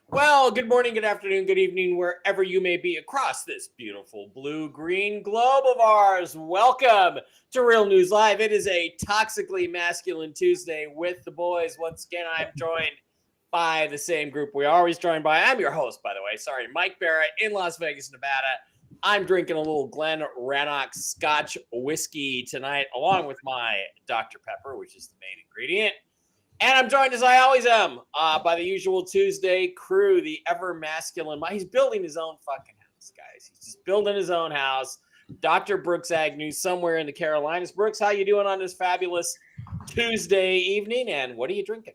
Well, good morning, good afternoon, good evening, wherever you may be across this beautiful blue-green globe of ours. Welcome to Real News Live. It is a Toxically Masculine Tuesday with the boys. Once again, I'm joined by the same group we are always joined by. I'm your host, by the way. Sorry, Mike Barrett in Las Vegas, Nevada. I'm drinking a little Glen Rannoch Scotch whiskey tonight, along with my Dr. Pepper, which is the main ingredient. And I'm joined, as I always am, by the usual Tuesday crew, the ever masculine. He's building his own fucking house, guys. He's just building his own house. Dr. Brooks Agnew, somewhere in the Carolinas. Brooks, how you doing on this fabulous Tuesday evening? And what are you drinking?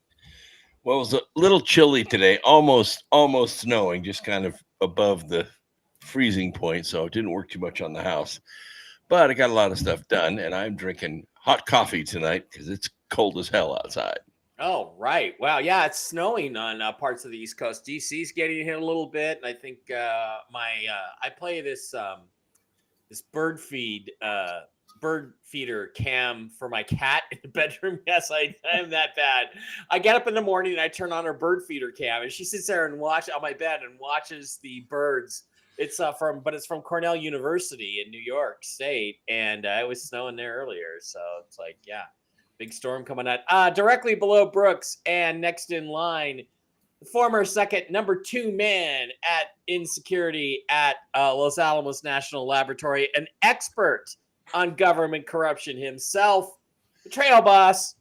Well, it was a little chilly today, almost snowing, just kind of above the freezing point, so it didn't work too much on the house. But I got a lot of stuff done, and I'm drinking hot coffee tonight because it's cold as hell outside. Oh, right. Wow. Yeah, it's snowing on parts of the East Coast. DC's getting hit a little bit, and I think I play this this bird feeder cam for my cat in the bedroom. Yes, I am that bad. I get up in the morning and I turn on her bird feeder cam, and she sits there and watches on my bed and watches the birds. It's from Cornell University in New York State, and it was snowing there earlier, so it's like, yeah. Big storm coming out. Directly below Brooks and next in line, the former number 2 man in security at Los Alamos National Laboratory, an expert on government corruption himself, the trail boss,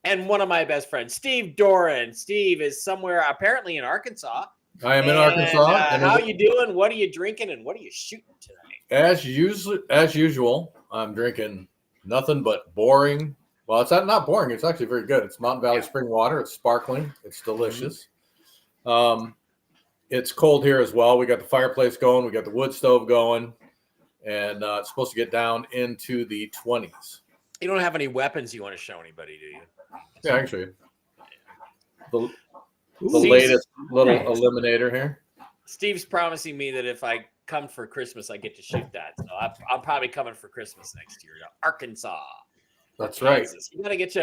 and one of my best friends, Steve Doran. Steve is somewhere apparently in Arkansas. I am in Arkansas. How are you doing? What are you drinking? And what are you shooting tonight? As usual, I'm drinking nothing but boring. Well, it's not boring. It's actually very good. It's Mountain Valley spring water. It's sparkling. It's delicious. Mm-hmm. It's cold here as well. We got the fireplace going. We got the wood stove going. And it's supposed to get down into the 20s. You don't have any weapons you want to show anybody, do you? Yeah, I can show you. The latest little eliminator here. Steve's promising me that if I come for Christmas, I get to shoot that. So I'm probably coming for Christmas next year to Arkansas. That's right. You gotta get you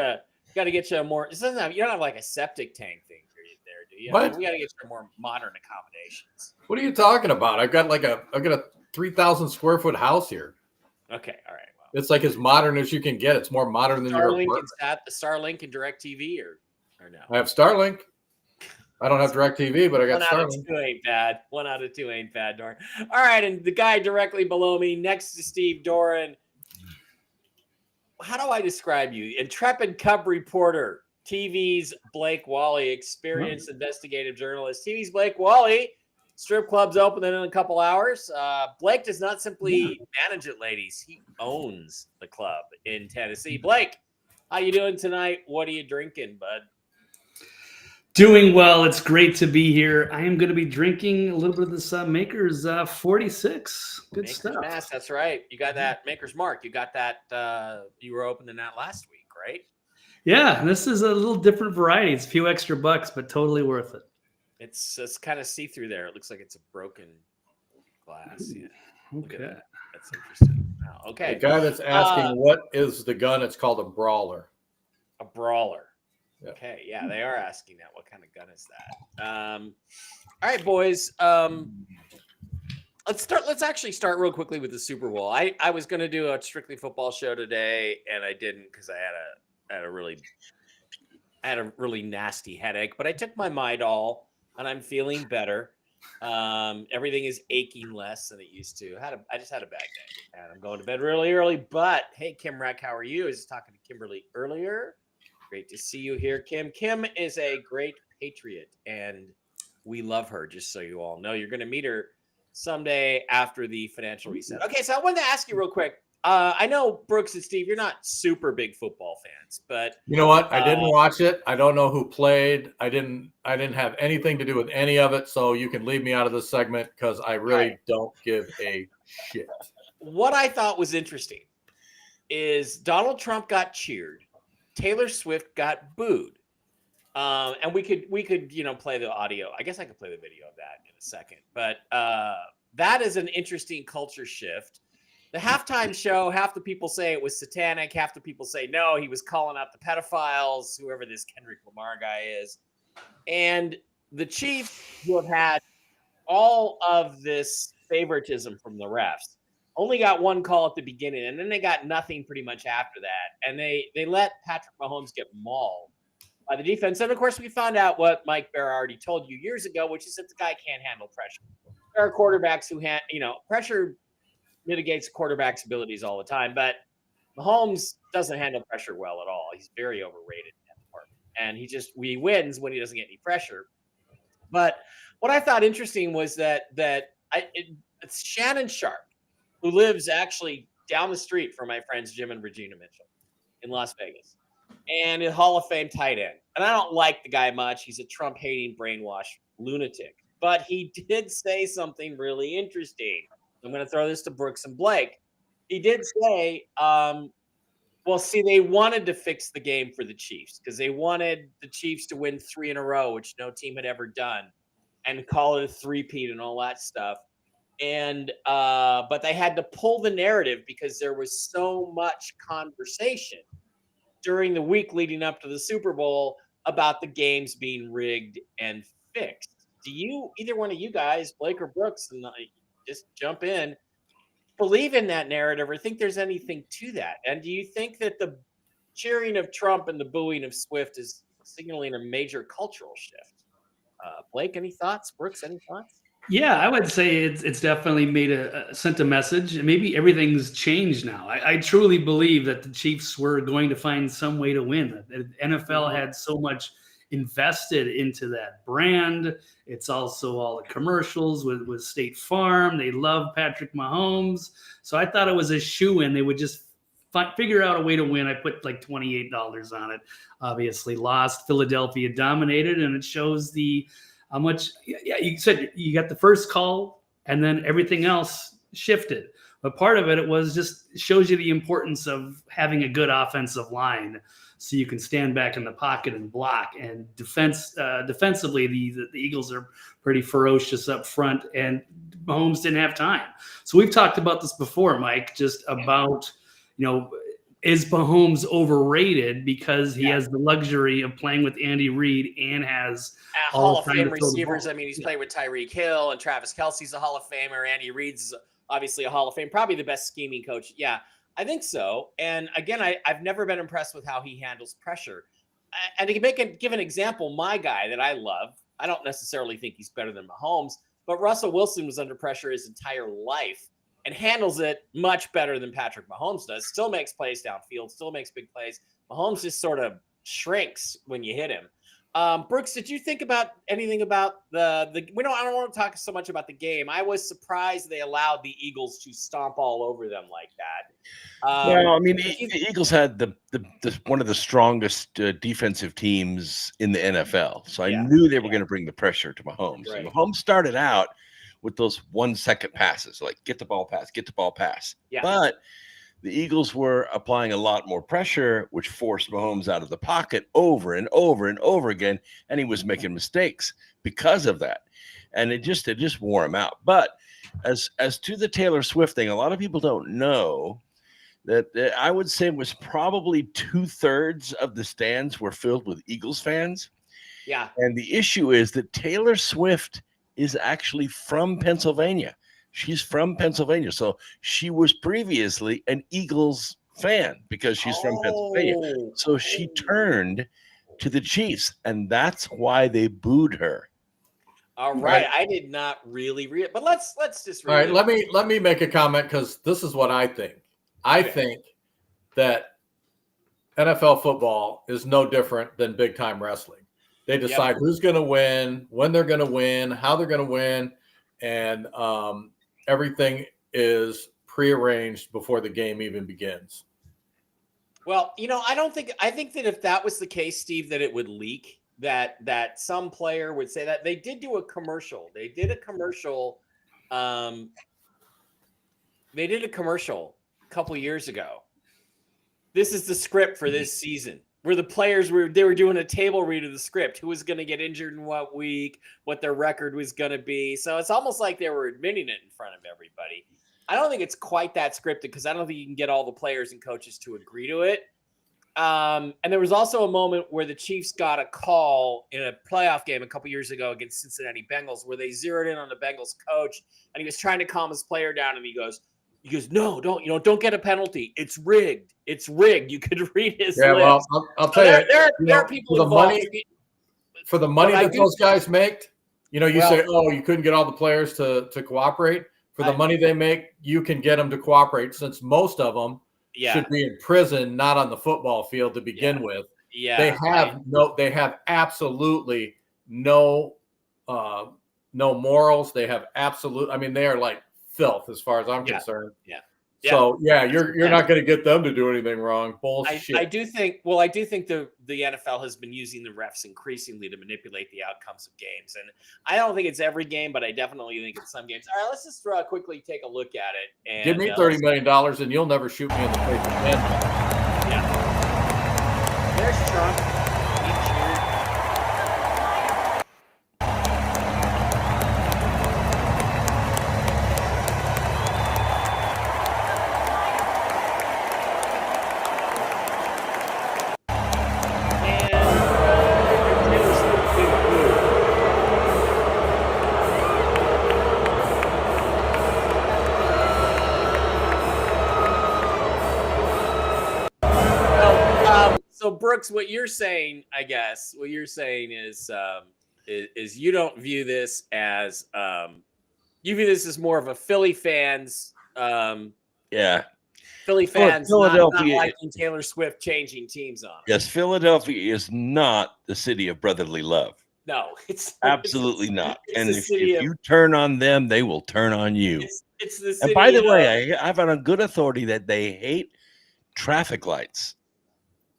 a more. You don't have like a septic tank thing there, do you? What? I mean, we gotta get you more modern accommodations. What are you talking about? I've got a 3,000 square foot house here. Okay, all right. Well, it's like as modern as you can get. It's more modern than your apartment. Starlink and DirecTV or no? I have Starlink. I don't have DirecTV, but I got Starlink. 1 out of 2 ain't bad. 1 out of 2 ain't bad, Doran. All right, and the guy directly below me, next to Steve Doran. How do I describe you? Intrepid Cub reporter, TV's Blake Wally, experienced investigative journalist. TV's Blake Wally, strip clubs opening in a couple hours. Blake does not simply manage it, ladies. He owns the club in Tennessee. Blake, how you doing tonight? What are you drinking, bud? Doing well. It's great to be here. I am going to be drinking a little bit of this Maker's 46. Good Maker's stuff. Mass, that's right. You got that Maker's Mark. You got that. You were opening that last week, right? Yeah, this is a little different variety. It's a few extra bucks, but totally worth it. It's kind of see-through there. It looks like it's a broken glass. Yeah. Okay. That. That's interesting. Oh, okay. The guy that's asking what is the gun, it's called a brawler. A brawler. Yeah. Okay, yeah, they are asking that. What kind of gun is that? All right, boys. Let's actually start real quickly with the Super Bowl. I was going to do a strictly football show today, and I didn't because I had a really nasty headache. But I took my Midol, and I'm feeling better. Everything is aching less than it used to. I just had a bad day, and I'm going to bed really early. But hey, Kim Rack, how are you? I was talking to Kimberly earlier. Great to see you here, Kim. Kim is a great patriot, and we love her, just so you all know. You're going to meet her someday after the financial reset. Okay, so I wanted to ask you real quick. I know, Brooks and Steve, you're not super big football fans, but... You know what? I didn't watch it. I don't know who played. I didn't have anything to do with any of it, so you can leave me out of this segment because I really don't give a shit. What I thought was interesting is Donald Trump got cheered. Taylor Swift got booed. And we could play the audio. I guess I could play the video of that in a second. But that is an interesting culture shift. The halftime show, half the people say it was satanic. Half the people say, no, he was calling out the pedophiles, whoever this Kendrick Lamar guy is. And the Chiefs, who have had all of this favoritism from the refs, only got one call at the beginning, and then they got nothing pretty much after that. And they let Patrick Mahomes get mauled by the defense. And of course, we found out what Mike Bear already told you years ago, which is that the guy can't handle pressure. There are quarterbacks who pressure mitigates the quarterback's abilities all the time, but Mahomes doesn't handle pressure well at all. He's very overrated in that department, and he wins when he doesn't get any pressure. But what I thought interesting was that it's Shannon Sharp, who lives actually down the street from my friends Jim and Regina Mitchell in Las Vegas, and a Hall of Fame tight end. And I don't like the guy much. He's a Trump-hating, brainwashed lunatic. But he did say something really interesting. I'm going to throw this to Brooks and Blake. He did say, they wanted to fix the game for the Chiefs because they wanted the Chiefs to win 3 in a row, which no team had ever done, and call it a three-peat and all that stuff. And but they had to pull the narrative because there was so much conversation during the week leading up to the Super Bowl about the games being rigged and fixed. Do you, either one of you guys, Blake or Brooks, and just jump in, believe in that narrative or think there's anything to that? And do you think that the cheering of Trump and the booing of Swift is signaling a major cultural shift? Blake, any thoughts? Brooks, any thoughts? Yeah, I would say it's definitely sent a message, and maybe everything's changed now. I truly believe that the Chiefs were going to find some way to win. The NFL had so much invested into that brand. It's also all the commercials with State Farm. They love Patrick Mahomes. So I thought it was a shoo-in. They would just figure out a way to win. I put like $28 on it. Obviously lost. Philadelphia dominated, and it shows how much. Yeah, you said you got the first call, and then everything else shifted. But part of it was just shows you the importance of having a good offensive line, so you can stand back in the pocket and block. And defensively, the Eagles are pretty ferocious up front, and Mahomes didn't have time. So we've talked about this before, Mike, just about, is Mahomes overrated because he has the luxury of playing with Andy Reid and has Hall of Fame receivers. I mean, he's played with Tyreek Hill, and Travis Kelce's a Hall of Famer. Andy Reid's obviously a Hall of Fame, probably the best scheming coach. Yeah, I think so. And again, I've never been impressed with how he handles pressure. And to give an example, my guy that I love, I don't necessarily think he's better than Mahomes, but Russell Wilson was under pressure his entire life and handles it much better than Patrick Mahomes does. Still makes plays downfield, still makes big plays. Mahomes just sort of shrinks when you hit him. Brooks, did you think about anything about I don't want to talk so much about the game. I was surprised they allowed the Eagles to stomp all over them like that. The Eagles had the one of the strongest defensive teams in the NFL. So I knew they were going to bring the pressure to Mahomes. Right. And Mahomes started out with those 1 second passes, like get the ball pass. Yeah. But the Eagles were applying a lot more pressure, which forced Mahomes out of the pocket over and over and over again, and he was making mistakes because of that. And it just wore him out. But as to the Taylor Swift thing, a lot of people don't know that I would say was probably 2/3 of the stands were filled with Eagles fans. Yeah. And the issue is that Taylor Swift is actually from Pennsylvania. She's from Pennsylvania. So she was previously an Eagles fan because she's from Pennsylvania. So she turned to the Chiefs, and that's why they booed her. All right. I did not really read it, but let's just read it. All right, let me make a comment because this is what I think. I think that NFL football is no different than big time wrestling. They decide who's going to win, when they're going to win, how they're going to win, and everything is prearranged before the game even begins. Well, I think that if that was the case, Steve, that it would leak, that some player would say that. They did do a commercial. They did a commercial a couple years ago. This is the script for this season, where the players were doing a table read of the script, who was going to get injured in what week, what their record was going to be. So it's almost like they were admitting it in front of everybody. I don't think it's quite that scripted because I don't think you can get all the players and coaches to agree to it. And there was also a moment where the Chiefs got a call in a playoff game a couple years ago against Cincinnati Bengals, where they zeroed in on the Bengals coach, and he was trying to calm his player down, and he goes, no, don't get a penalty. It's rigged. It's rigged. You could read his lips. Well, I'll tell you, there are people for involved. For the money that those guys make, you say, oh, you couldn't get all the players to cooperate. For the money they make, you can get them to cooperate, since most of them should be in prison, not on the football field to begin with. Yeah, they have absolutely no morals. They have they are like filth as far as I'm concerned. Yeah. So you're not going to get them to do anything wrong. Bullshit. I do think the NFL has been using the refs increasingly to manipulate the outcomes of games, and I don't think it's every game, but I definitely think it's some games. All right, let's just quickly take a look at it. And give me $30 million, and you'll never shoot me in the face again. Yeah. There's Trump. So Brooks, what you're saying is you don't view this as you view this as more of a Philly fans. Philly fans Philadelphia, not liking Taylor Swift changing teams on. Yes, Philadelphia is not the city of brotherly love. No, it's absolutely not. And if you turn on them, they will turn on you. It's the city. And by the way, I've on good authority that they hate traffic lights.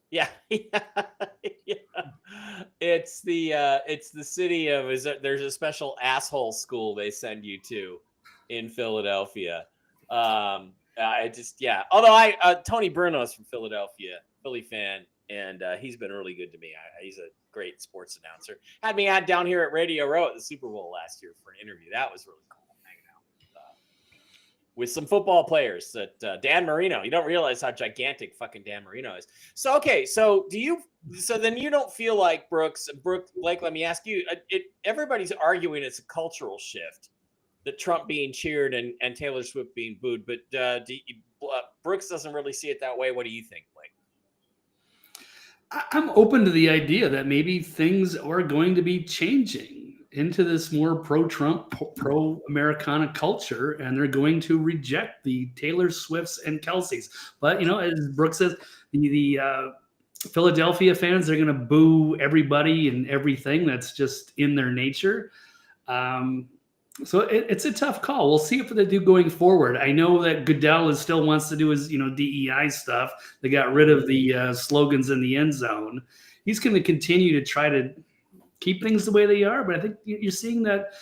Yeah. It's the city of there's a special asshole school they send you to in Philadelphia. Although Tony Bruno is from Philadelphia, Philly fan, and he's been really good to me. He's a great sports announcer. Had me down here at Radio Row at the Super Bowl last year for an interview. That was really cool, hanging out with some football players. That Dan Marino. You don't realize how gigantic fucking Dan Marino is. So okay, so then you don't feel like Brooke, Blake? Let me ask you. Everybody's arguing it's a cultural shift. That Trump being cheered and Taylor Swift being booed, but Brooks doesn't really see it that way. What do you think, Blake? I'm open to the idea that maybe things are going to be changing into this more pro-Trump, pro-Americana culture, and they're going to reject the Taylor Swifts and Kelseys. But, as Brooks says, the Philadelphia fans are going to boo everybody and everything. That's just in their nature. So it's a tough call. We'll see what they do going forward. I know that Goodell still wants to do his, DEI stuff. They got rid of the slogans in the end zone. He's going to continue to try to keep things the way they are. But I think you're seeing that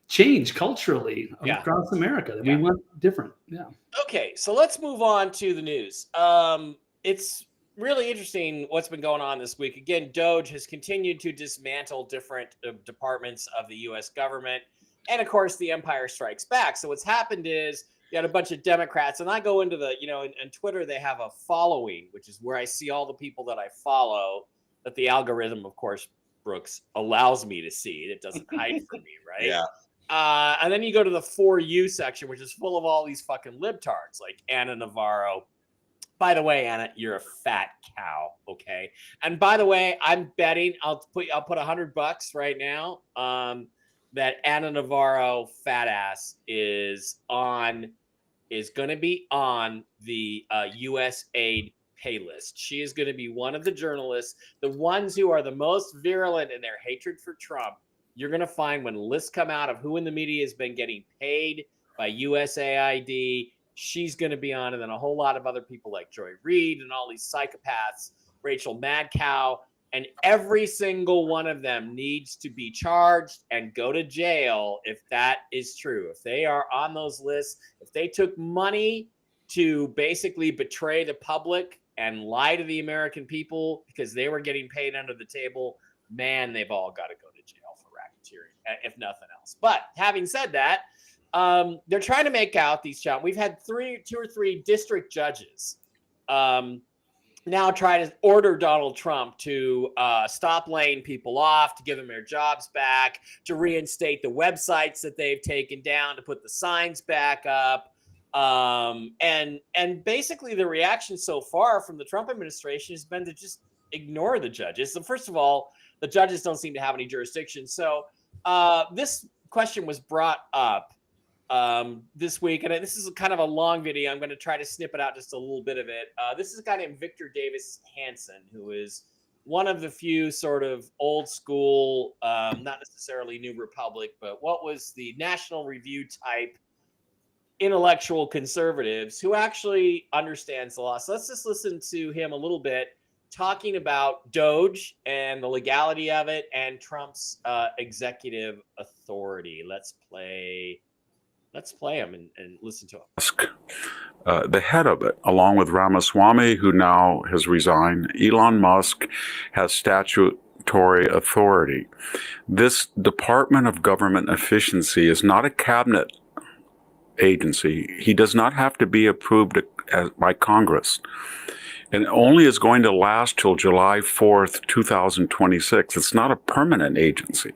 change culturally across America. That we want different. Yeah. Okay, so let's move on to the news. It's really interesting what's been going on this week. Again, Doge has continued to dismantle different departments of the U.S. government. And of course, the Empire Strikes Back. So what's happened is you had a bunch of Democrats, and I go into the, and Twitter, they have a following, which is where I see all the people that I follow, that the algorithm, of course, Brooks, allows me to see. It doesn't hide from me, right? Yeah. And then you go to the For You section, which is full of all these fucking libtards, like Anna Navarro. By the way, Anna, you're a fat cow, okay? And by the way, I'm betting I'll put $100 right now. That Anna Navarro fat ass is going to be on the U.S. aid pay list. She is going to be one of the journalists, the ones who are the most virulent in their hatred for Trump. You're going to find when lists come out of who in the media has been getting paid by USAID, she's going to be on, and then a whole lot of other people like Joy Reid and all these psychopaths, Rachel Madcow. And every single one of them needs to be charged and go to jail if that is true. If they are on those lists, if they took money to basically betray the public and lie to the American people because they were getting paid under the table, man, they've all got to go to jail for racketeering, if nothing else. But having said that, they're trying to make out these challenges. We've had 2 or 3 district judges now try to order Donald Trump to stop laying people off, to give them their jobs back, to reinstate the websites that they've taken down, to put the signs back up. And basically the reaction so far from the Trump administration has been to just ignore the judges. So first of all, the judges don't seem to have any jurisdiction. So this question was brought up this week, and this is kind of a long video. I'm going to try to snip it out just a little bit of it. This is a guy named Victor Davis Hanson, who is one of the few sort of old school, not necessarily New Republic, but what was the National Review type intellectual conservatives who actually understands the law. So let's just listen to him a little bit talking about Doge and the legality of it and Trump's executive authority. Let's play him and listen to him. The head of it, along with Ramaswamy, who now has resigned. Elon Musk has statutory authority. This Department of Government Efficiency is not a cabinet agency. He does not have to be approved by Congress. And only is going to last till July 4th, 2026. It's not a permanent agency.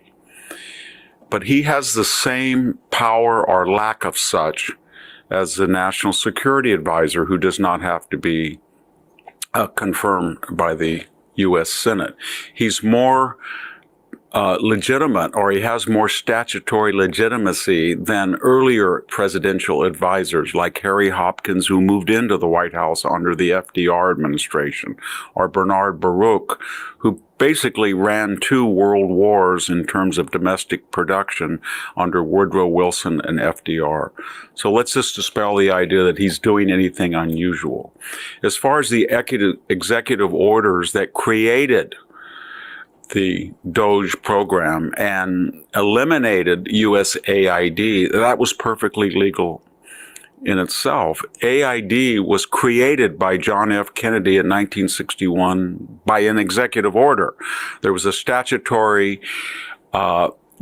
But he has the same power or lack of such as the National Security Advisor, who does not have to be confirmed by the U.S. Senate. He's more legitimate, or he has more statutory legitimacy than earlier presidential advisors like Harry Hopkins, who moved into the White House under the FDR administration, or Bernard Baruch, who basically ran 2 world wars in terms of domestic production under Woodrow Wilson and FDR. So let's just dispel the idea that he's doing anything unusual. As far as the executive orders that created the Doge program and eliminated USAID, that was perfectly legal in itself. AID was created by John F. Kennedy in 1961 by an executive order. There was a statutory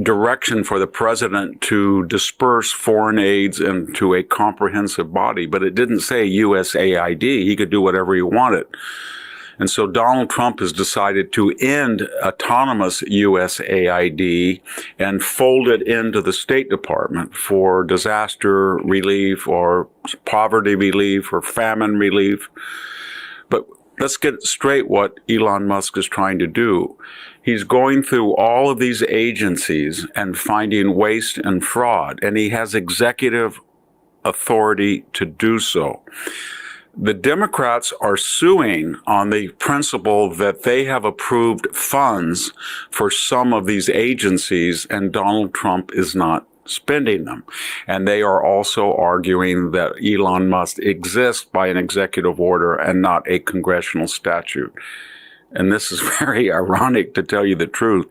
direction for the president to disperse foreign aids into a comprehensive body, but it didn't say USAID. He could do whatever he wanted. And so Donald Trump has decided to end autonomous USAID and fold it into the State Department for disaster relief or poverty relief or famine relief. But let's get straight what Elon Musk is trying to do. He's going through all of these agencies and finding waste and fraud, and he has executive authority to do so. The Democrats are suing on the principle that they have approved funds for some of these agencies and Donald Trump is not spending them. And they are also arguing that Elon Musk exists by an executive order and not a congressional statute. And this is very ironic, to tell you the truth.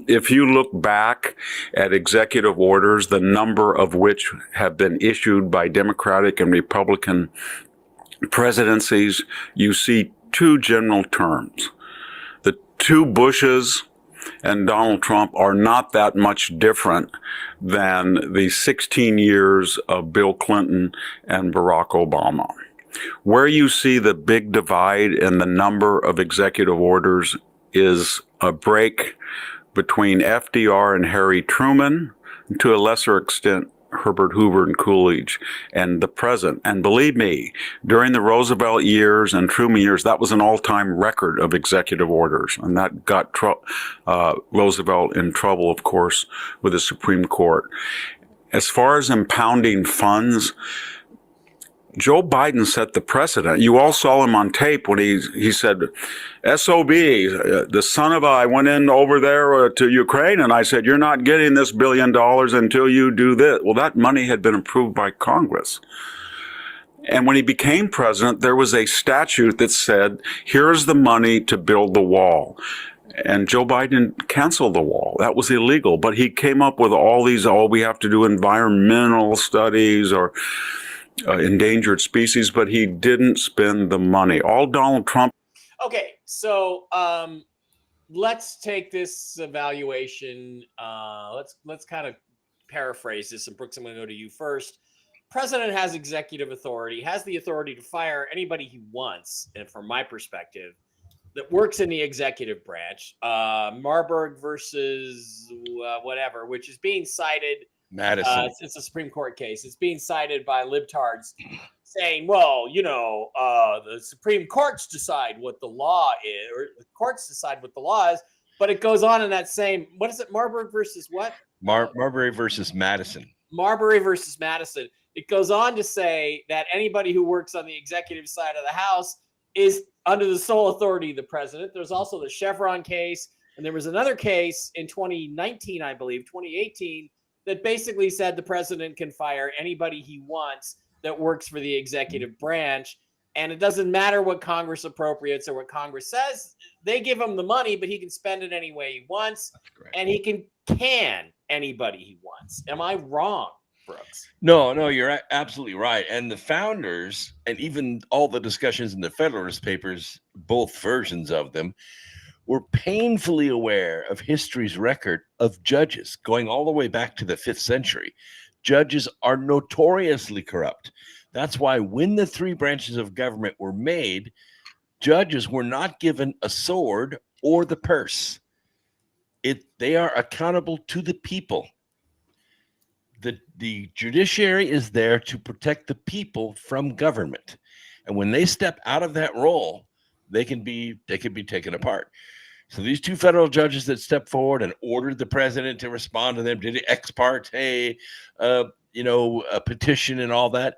If you look back at executive orders, the number of which have been issued by Democratic and Republican presidencies, you see 2 general terms. The 2 Bushes and Donald Trump are not that much different than the 16 years of Bill Clinton and Barack Obama. Where you see the big divide in the number of executive orders is a break between FDR and Harry Truman, and to a lesser extent Herbert Hoover and Coolidge, and the present. And believe me, during the Roosevelt years and Truman years, that was an all-time record of executive orders. And that got Roosevelt in trouble, of course, with the Supreme Court. As far as impounding funds, Joe Biden set the precedent. You all saw him on tape when he said, SOB, the son of I went in over there to Ukraine, and I said, you're not getting this $1 billion until you do this. Well, that money had been approved by Congress. And when he became president, there was a statute that said, here's the money to build the wall. And Joe Biden canceled the wall. That was illegal. But he came up with all these, we have to do environmental studies or endangered species, but he didn't spend the money. All Donald Trump. Okay, so let's take this evaluation. Let's kind of paraphrase this. And Brooks, I'm going to go to you first. president has executive authority, has the authority to fire anybody he wants, and from my perspective, that works in the executive branch. Marburg versus whatever, which is being cited. Madison. It's a Supreme Court case. It's being cited by libtards saying, well, the Supreme Courts decide what the law is, or the courts decide what the law is. But it goes on in that same, what is it? Marburg versus what? Marbury versus Madison. Marbury versus Madison. It goes on to say that anybody who works on the executive side of the House is under the sole authority of the president. There's also the Chevron case. And there was another case in 2019, I believe, 2018, that basically said the president can fire anybody he wants that works for the executive branch. And it doesn't matter what Congress appropriates or what Congress says. They give him the money, but he can spend it any way he wants. And he can anybody he wants. Am I wrong, Brooks? No, you're absolutely right. And the founders, and even all the discussions in the Federalist Papers, both versions of them, were painfully aware of history's record of judges going all the way back to the 5th century. Judges are notoriously corrupt. That's why when the three branches of government were made, judges were not given a sword or the purse. They are accountable to the people. The judiciary is there to protect the people from government. And when they step out of that role, they can be taken apart. So these two federal judges that stepped forward and ordered the president to respond to them, did it ex parte, a petition and all that.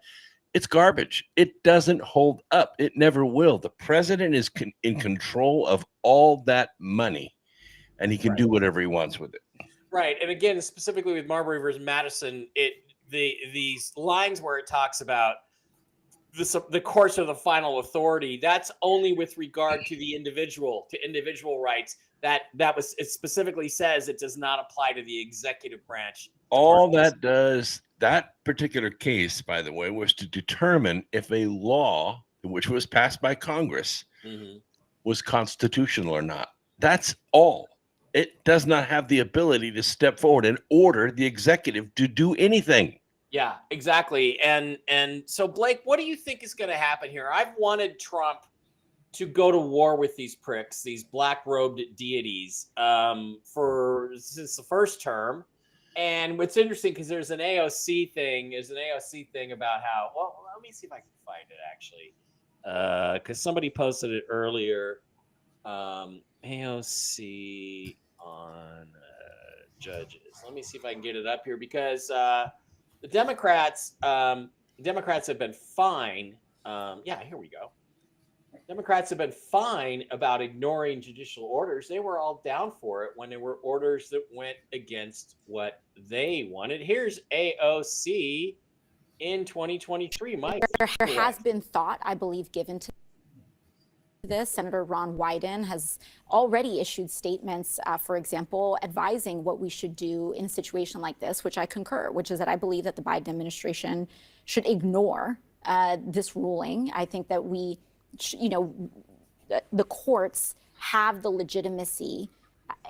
It's garbage. It doesn't hold up. It never will. The president is in control of all that money, and he can do whatever he wants with it. Right. And again, specifically with Marbury versus Madison, these lines where it talks about the courts are the final authority, that's only with regard to the individual rights. It specifically says it does not apply to the executive branch. All that does, that particular case, by the way, was to determine if a law, which was passed by Congress, was constitutional or not. That's all. It does not have the ability to step forward and order the executive to do anything. Yeah, exactly. And so, Blake, what do you think is going to happen here? I've wanted Trump to go to war with these pricks, these black-robed deities, since the first term. And what's interesting, because there's an AOC thing about how, well, let me see if I can find it, actually. Because somebody posted it earlier. AOC on judges. Let me see if I can get it up here, because the Democrats have been fine. Here we go. Democrats have been fine about ignoring judicial orders. They were all down for it when there were orders that went against what they wanted. Here's AOC in 2023. Mike, there has been thought, I believe, given to this. Senator Ron Wyden has already issued statements, for example, advising what we should do in a situation like this, which I concur, which is that I believe that the Biden administration should ignore this ruling. I think that the courts have the legitimacy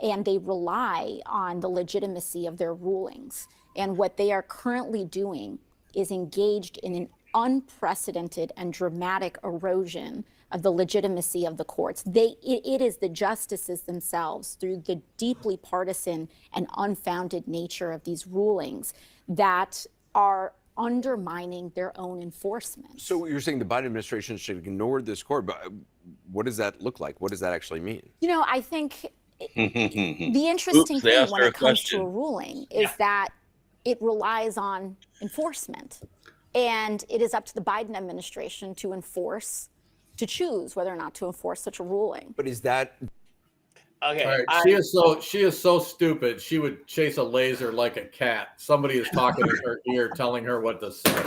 and they rely on the legitimacy of their rulings. And what they are currently doing is engaged in an unprecedented and dramatic erosion of the legitimacy of the courts. It is the justices themselves, through the deeply partisan and unfounded nature of these rulings, that are undermining their own enforcement. So you're saying the Biden administration should ignore this court, but what does that look like? What does that actually mean? I think the interesting thing when it comes to a ruling is that it relies on enforcement. And it is up to the Biden administration to choose whether or not to enforce such a ruling. But is that okay? All right. She is so stupid. She would chase a laser like a cat. Somebody is talking in her ear, telling her what to say.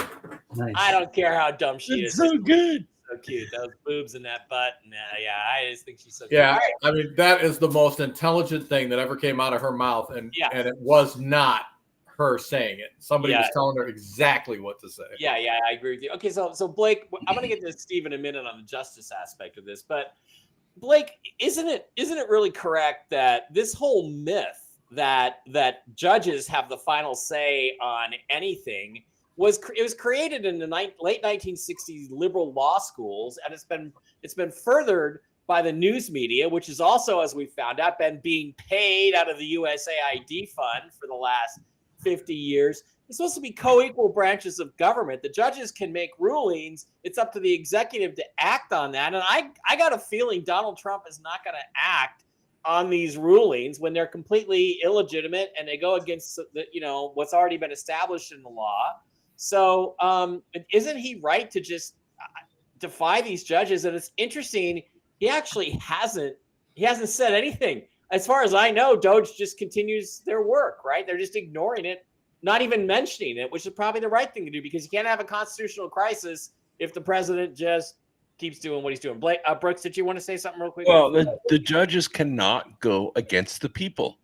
Nice. I don't care how dumb she It's is. so good. So cute. Those boobs and that butt. I just think she's so Yeah, cute. I mean, that is the most intelligent thing that ever came out of her mouth, and it was not her saying it. Somebody was telling her exactly what to say. Yeah, I agree with you. Okay, so Blake, I'm going to get to Steve in a minute on the justice aspect of this, but Blake, isn't it really correct that this whole myth that judges have the final say on anything was created in the late 1960s liberal law schools, and it's been furthered by the news media, which is also, as we found out, been being paid out of the USAID fund for the last 50 years. It's supposed to be co-equal branches of government. The judges can make rulings. It's up to the executive to act on that. And I got a feeling Donald Trump is not going to act on these rulings when they're completely illegitimate and they go against what's already been established in the law. So isn't he right to just defy these judges? And it's interesting, he actually hasn't said anything. As far as I know, Doge just continues their work, right? They're just ignoring it, not even mentioning it, which is probably the right thing to do, because you can't have a constitutional crisis if the president just keeps doing what he's doing. Brooks, did you want to say something real quick? Well, the judges cannot go against the people.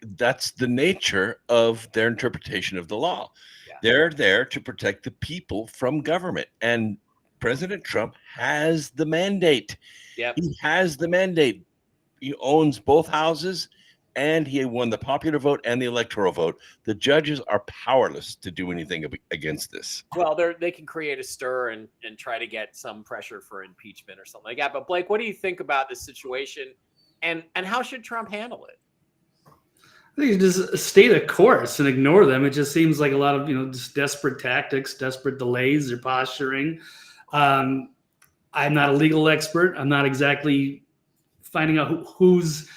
That's the nature of their interpretation of the law. Yeah. They're there to protect the people from government. And President Trump has the mandate. Yep. He has the mandate. He owns both houses, and he won the popular vote and the electoral vote. The judges are powerless to do anything against this. Well, they can create a stir and try to get some pressure for impeachment or something like that. But Blake, what do you think about this situation, and how should Trump handle it? I think you just stay the course and ignore them. It just seems like a lot of just desperate tactics, desperate delays, or posturing. I'm not a legal expert. I'm not exactly finding out who's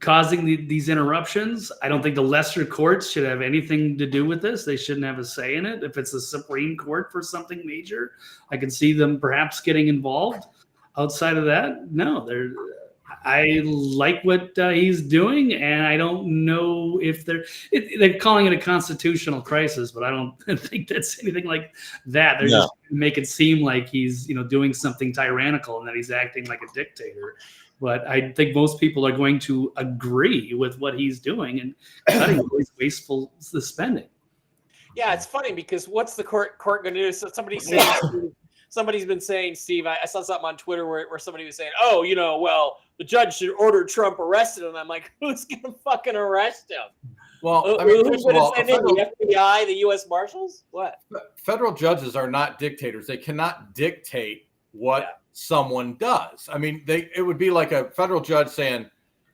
causing these interruptions. I don't think the lesser courts should have anything to do with this. They shouldn't have a say in it. If it's the Supreme Court for something major, I can see them perhaps getting involved. Outside of that, no. I like what he's doing, and I don't know if they're calling it a constitutional crisis, but I don't think that's anything like that. They're just make it seem like he's doing something tyrannical and that he's acting like a dictator. But I think most people are going to agree with what he's doing and cutting all these wasteful spending. Yeah, it's funny because what's the court going to do? So somebody's been saying, Steve, I saw something on Twitter where somebody was saying, well, the judge should order Trump arrested. And I'm like, who's going to fucking arrest him? Well, I mean, who's going to send in the FBI, the U.S. Marshals? What? Federal judges are not dictators. They cannot dictate what someone does. I mean, it would be like a federal judge saying,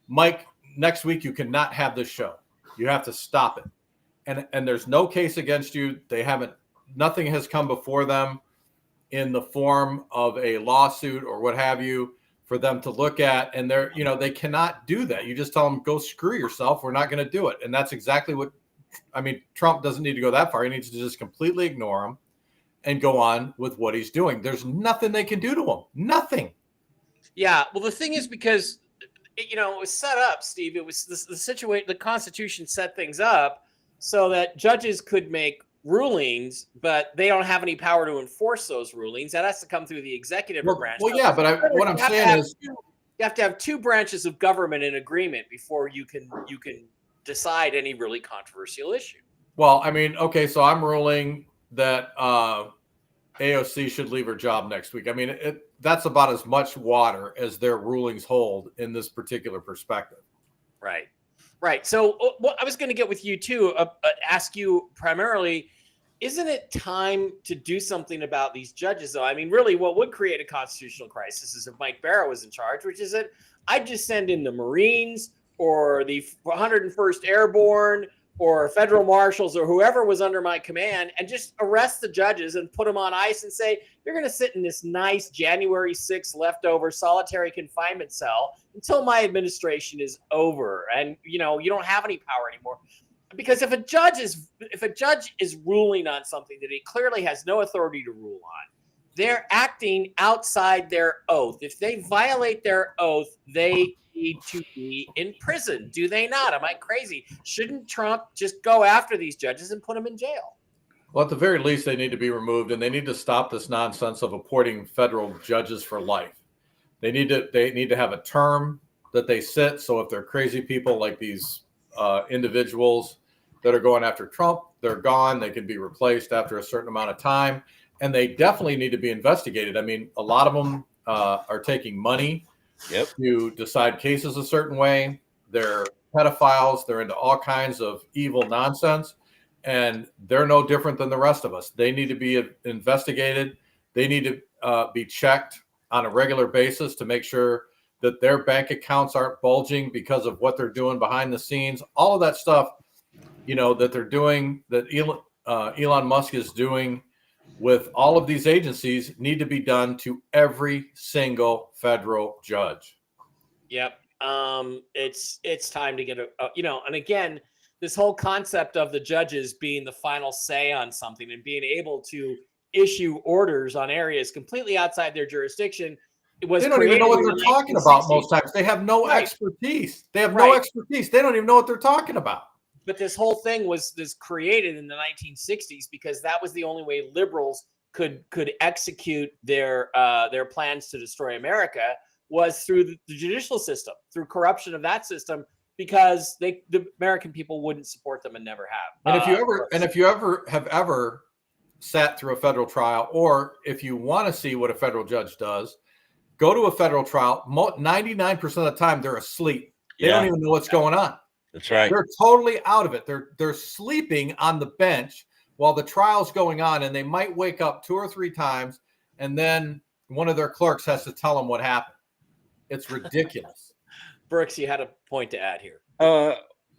Mike, next week you cannot have this show. You have to stop it. And there's no case against you. Nothing has come before them in the form of a lawsuit or what have you for them to look at. And they cannot do that. You just tell them, go screw yourself. We're not going to do it. And that's exactly Trump doesn't need to go that far. He needs to just completely ignore him and go on with what he's doing. There's nothing they can do to him. Nothing. Yeah. Well, the thing is, because it was set up, Steve. It was the situation. The Constitution set things up so that judges could make rulings, but they don't have any power to enforce those rulings. That has to come through the executive branch. Well, yeah, but what I'm saying is, you have to have two branches of government in agreement before you can decide any really controversial issue. Well, I mean, okay, so I'm ruling that AOC should leave her job next week. I mean, that's about as much water as their rulings hold in this particular perspective. Right. So what I was going to get with you too, ask you primarily, isn't it time to do something about these judges though? I mean, really what would create a constitutional crisis is if Mike Barrow was in charge, which is that I'd just send in the Marines or the 101st Airborne or federal marshals or whoever was under my command and just arrest the judges and put them on ice and say, you're going to sit in this nice January 6th leftover solitary confinement cell until my administration is over. And, you don't have any power anymore. Because if a judge is ruling on something that he clearly has no authority to rule on, they're acting outside their oath. If they violate their oath, they need to be in prison. Do they not? Am I crazy? Shouldn't Trump just go after these judges and put them in jail? Well, at the very least, they need to be removed, and they need to stop this nonsense of appointing federal judges for life. They need to have a term that they sit. So if they're crazy people like these individuals that are going after Trump, they're gone. They can be replaced after a certain amount of time. And they definitely need to be investigated. I mean, a lot of them are taking money to decide cases a certain way. They're pedophiles. They're into all kinds of evil nonsense. and they're no different than the rest of us. They need to be investigated. They need to be checked on a regular basis to make sure that their bank accounts aren't bulging because of what they're doing behind the scenes. All of that stuff, that they're doing, that Elon Musk is doing with all of these agencies, need to be done to every single federal judge. Yep. It's time to get and again, this whole concept of the judges being the final say on something and being able to issue orders on areas completely outside their jurisdiction. They don't even know what they're talking about most times. They have no expertise. They have no expertise. They don't even know what they're talking about. But this whole thing was created in the 1960s because that was the only way liberals could execute their plans to destroy America, was through the judicial system, through corruption of that system, because the American people wouldn't support them and never have. And if you ever sat through a federal trial, or if you want to see what a federal judge does, go to a federal trial. 99% of the time, they're asleep. They don't even know what's going on. That's right. They're totally out of it. They're sleeping on the bench while the trial's going on, and they might wake up 2 or 3 times, and then one of their clerks has to tell them what happened. It's ridiculous. Brooks, you had a point to add here.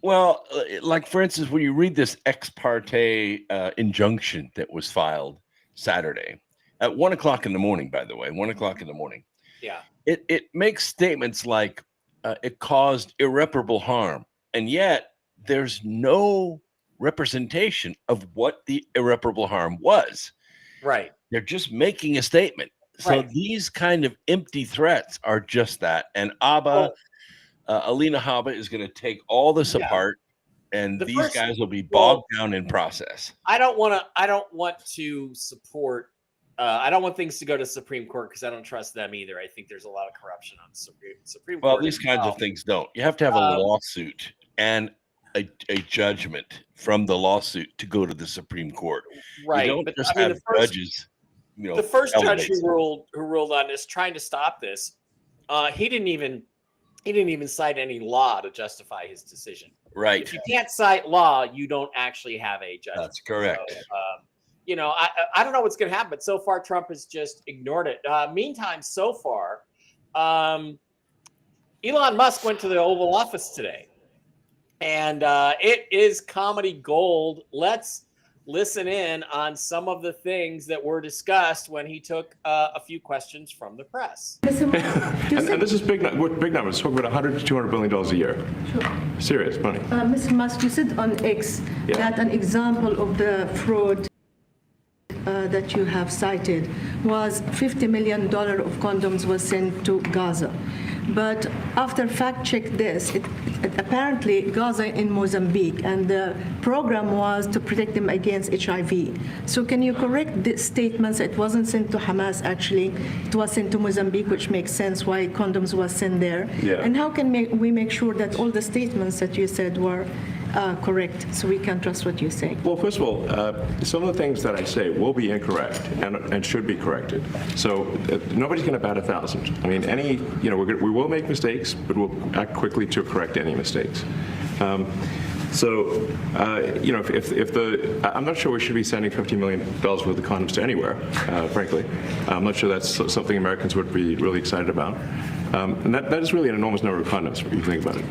Well, like for instance, when you read this ex parte injunction that was filed Saturday at 1:00 in the morning, by the way, 1:00 in the morning. Yeah. It makes statements like it caused irreparable harm. And yet there's no representation of what the irreparable harm was. Right. They're just making a statement. So these kind of empty threats are just that. And Alina Habba is going to take all this apart, and these guys will be bogged down in process. I don't want to support. I don't want things to go to Supreme Court because I don't trust them either. I think there's a lot of corruption on the Supreme Court. Well, these kinds of things don't. You have to have a lawsuit and a judgment from the lawsuit to go to the Supreme Court. Right. You don't just have judges. The first judge who ruled on this, trying to stop this, he didn't even cite any law to justify his decision. Right. If you can't cite law, you don't actually have a judgment. That's correct. So, I don't know what's going to happen, but so far Trump has just ignored it. Meantime, so far, Elon Musk went to the Oval Office today, and it is comedy gold. Let's listen in on some of the things that were discussed when he took a few questions from the press. and this is big numbers. Talking about $100 to $200 billion a year. Sure. Serious money. Mr. Musk, you said on X that an example of the fraud that you have cited was $50 million of condoms was sent to Gaza. But after fact-check this, it apparently Gaza in Mozambique, and the program was to protect them against HIV. So can you correct the statements? It wasn't sent to Hamas, actually. It was sent to Mozambique, which makes sense why condoms was sent there. Yeah. And how can we make sure that all the statements that you said were correct, so we can trust what you say? Well, first of all, some of the things that I say will be incorrect and should be corrected. So nobody's going to bat 1,000. I mean, we will make mistakes, but we'll act quickly to correct any mistakes. I'm not sure we should be sending $50 million worth of condoms to anywhere, frankly. I'm not sure that's something Americans would be really excited about. And that is really an enormous number of condoms, if you think about it.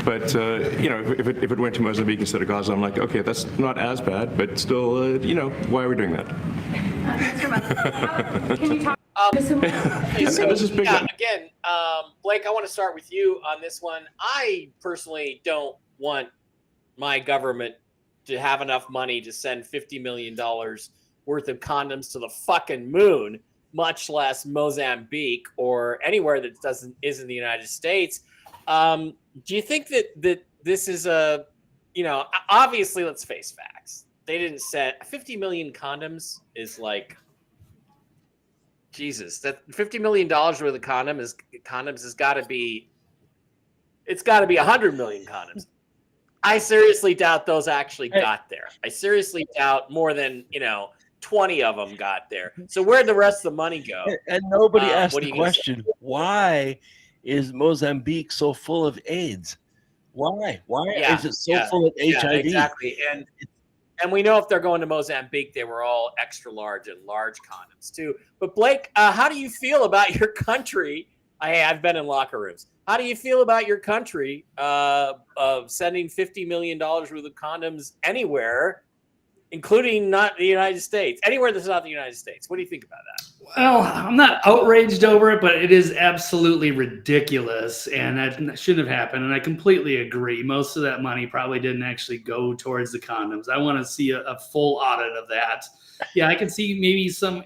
But if it went to Mozambique instead of Gaza, I'm like, okay, that's not as bad, but still, why are we doing that? Can you talk? This is big. Again, Blake, I want to start with you on this one. I personally don't want my government to have enough money to send $50 million worth of condoms to the fucking moon, much less Mozambique or anywhere that isn't the United States. Do you think that this is obviously, let's face facts. They didn't send 50 million condoms is like, Jesus, that $50 million worth of condoms has got to be, it's got to be 100 million condoms. I seriously doubt those actually got there. I seriously doubt more than, 20 of them got there. So where'd the rest of the money go? And nobody asked the question, why is Mozambique so full of AIDS? Why? Why Yeah, is it so full of yeah, HIV? exactly. And we know if they're going to Mozambique, they were all extra large and large condoms too. But Blake, how do you feel about your country? I've been in locker rooms. How do you feel about your country of sending $50 million worth of condoms anywhere, including not the United States, anywhere that's not the United States? What do you think about that? Well, I'm not outraged over it, but it is absolutely ridiculous, and that shouldn't have happened. And I completely agree. Most of that money probably didn't actually go towards the condoms. I want to see a full audit of that. Yeah, I can see maybe some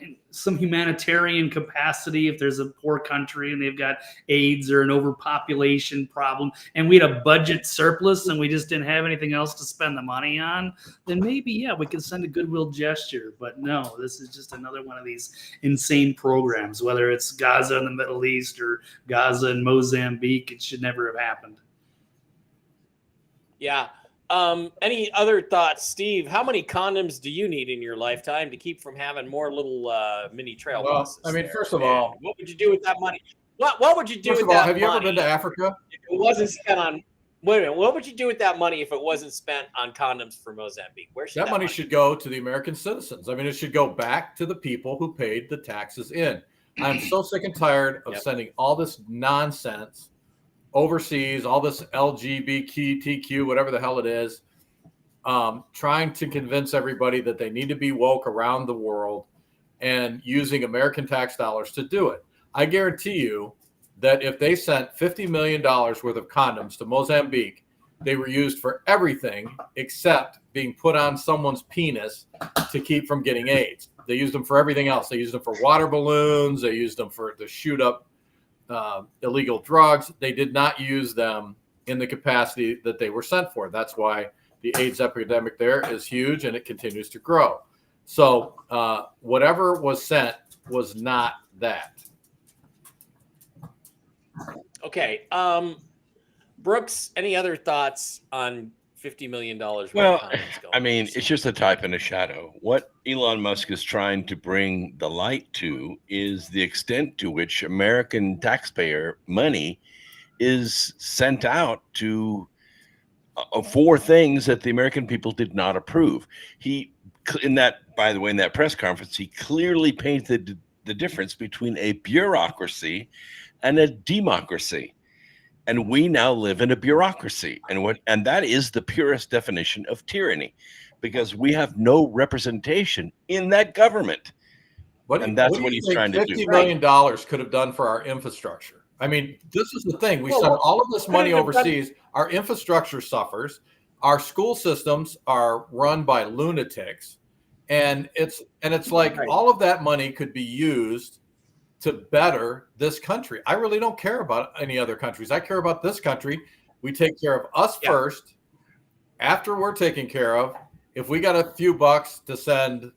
humanitarian capacity if there's a poor country and they've got AIDS or an overpopulation problem, and we had a budget surplus and we just didn't have anything else to spend the money on, then maybe, yeah, we could send a goodwill gesture. But no, this is just another one of these insane programs, whether it's Gaza in the Middle East or Gaza in Mozambique. It should never have happened. Yeah. Any other thoughts, Steve? How many condoms do you need in your lifetime to keep from having more little mini trail Well, buses? I mean, there? first of all, what would you do with that money? What would you do first with of all, that have you ever money been to Africa? if it wasn't spent on? Wait a minute. What would you do with that money if it wasn't spent on condoms for Mozambique? Where should That money should go to the American citizens. I mean, it should go back to the people who paid the taxes in. I'm so sick and tired of sending all this nonsense overseas, all this LGBTQ, whatever the hell it is, trying to convince everybody that they need to be woke around the world and using American tax dollars to do it. I guarantee you that if they sent $50 million worth of condoms to Mozambique, they were used for everything except being put on someone's penis to keep from getting AIDS. They used them for everything else. They used them for water balloons. They used them to shoot up illegal drugs. They did not use them in the capacity that they were sent for. That's why the AIDS epidemic there is huge and it continues to grow. So whatever was sent was not that. Okay. Brooks, any other thoughts on $50 million? Well, I mean, it's just a type in a shadow. What Elon Musk is trying to bring the light to is the extent to which American taxpayer money is sent out to for things that the American people did not approve. By the way, in that press conference, he clearly painted the difference between a bureaucracy and a democracy. And we now live in a bureaucracy, and that is the purest definition of tyranny, because we have no representation in that government. And that's what he's trying to do. $50 million could have done for our infrastructure. I mean, this is the thing. We send all of this money overseas. Our infrastructure suffers. Our school systems are run by lunatics, and it's like all of that money could be used to better this country. I really don't care about any other countries. I care about this country. We take care of us first. After we're taken care of, if we got a few bucks to send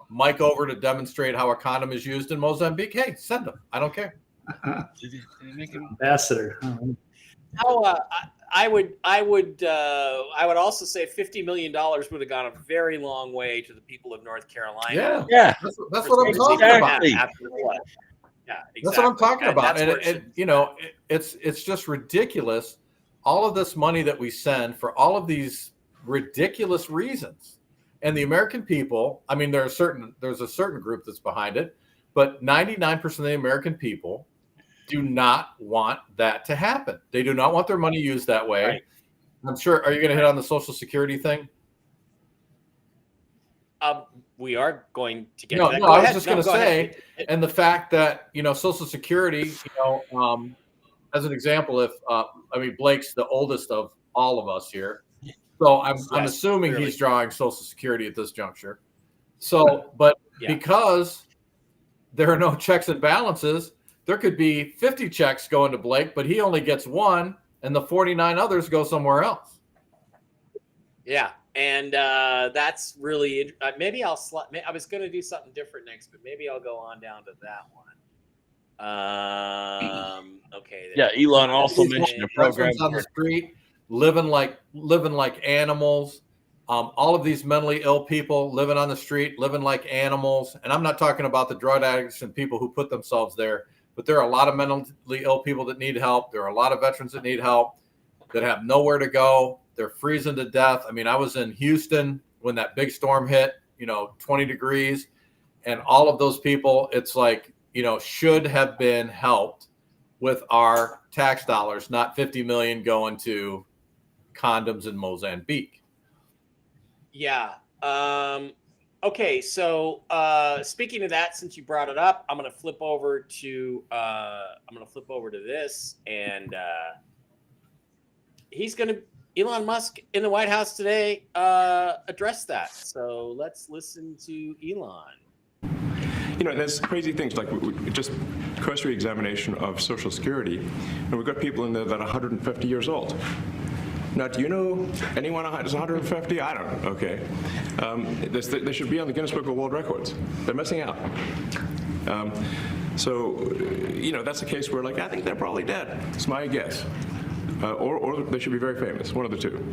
Mike over to demonstrate how a condom is used in Mozambique, hey, send them. I don't care. Ambassador. I would also say $50 million would have gone a very long way to the people of North Carolina. Yeah. That's what I'm talking about. After the flood. Yeah, exactly. That's what I'm talking about. And you know, it's just ridiculous. All of this money that we send for all of these ridiculous reasons. And the American people, I mean, there's a certain group that's behind it, but 99% of the American people do not want that to happen. They do not want their money used that way. Right. I'm sure. Are you going to hit on the Social Security thing? We are going to get to that. No, I was just going to say, and the fact that, Social Security, as an example, if Blake's the oldest of all of us here, so I'm assuming he's drawing Social Security at this juncture. So, but because there are no checks and balances, there could be 50 checks going to Blake, but he only gets one, and the 49 others go somewhere else. Yeah. And that's really maybe I was going to do something different next, but maybe I'll go on down to that one. Okay. Yeah, Elon also mentioned a program on the street, living like animals. All of these mentally ill people living on the street, living like animals. And I'm not talking about the drug addicts and people who put themselves there, but there are a lot of mentally ill people that need help. There are a lot of veterans that need help. that have nowhere to go. They're freezing to death. I mean, I was in Houston when that big storm hit, 20 degrees, and all of those people, it's like, should have been helped with our tax dollars, not 50 million going to condoms in Mozambique. Yeah. Okay. So speaking of that, since you brought it up, I'm going to flip over to this, and Elon Musk in the White House today addressed that. So let's listen to Elon. There's crazy things like just cursory examination of Social Security, and we've got people in there that are 150 years old. Now, do you know anyone that's 150? I don't know. Okay. They should be on the Guinness Book of World Records. They're missing out. That's a case where, I think they're probably dead. It's my guess. Or they should be very famous. One of the two.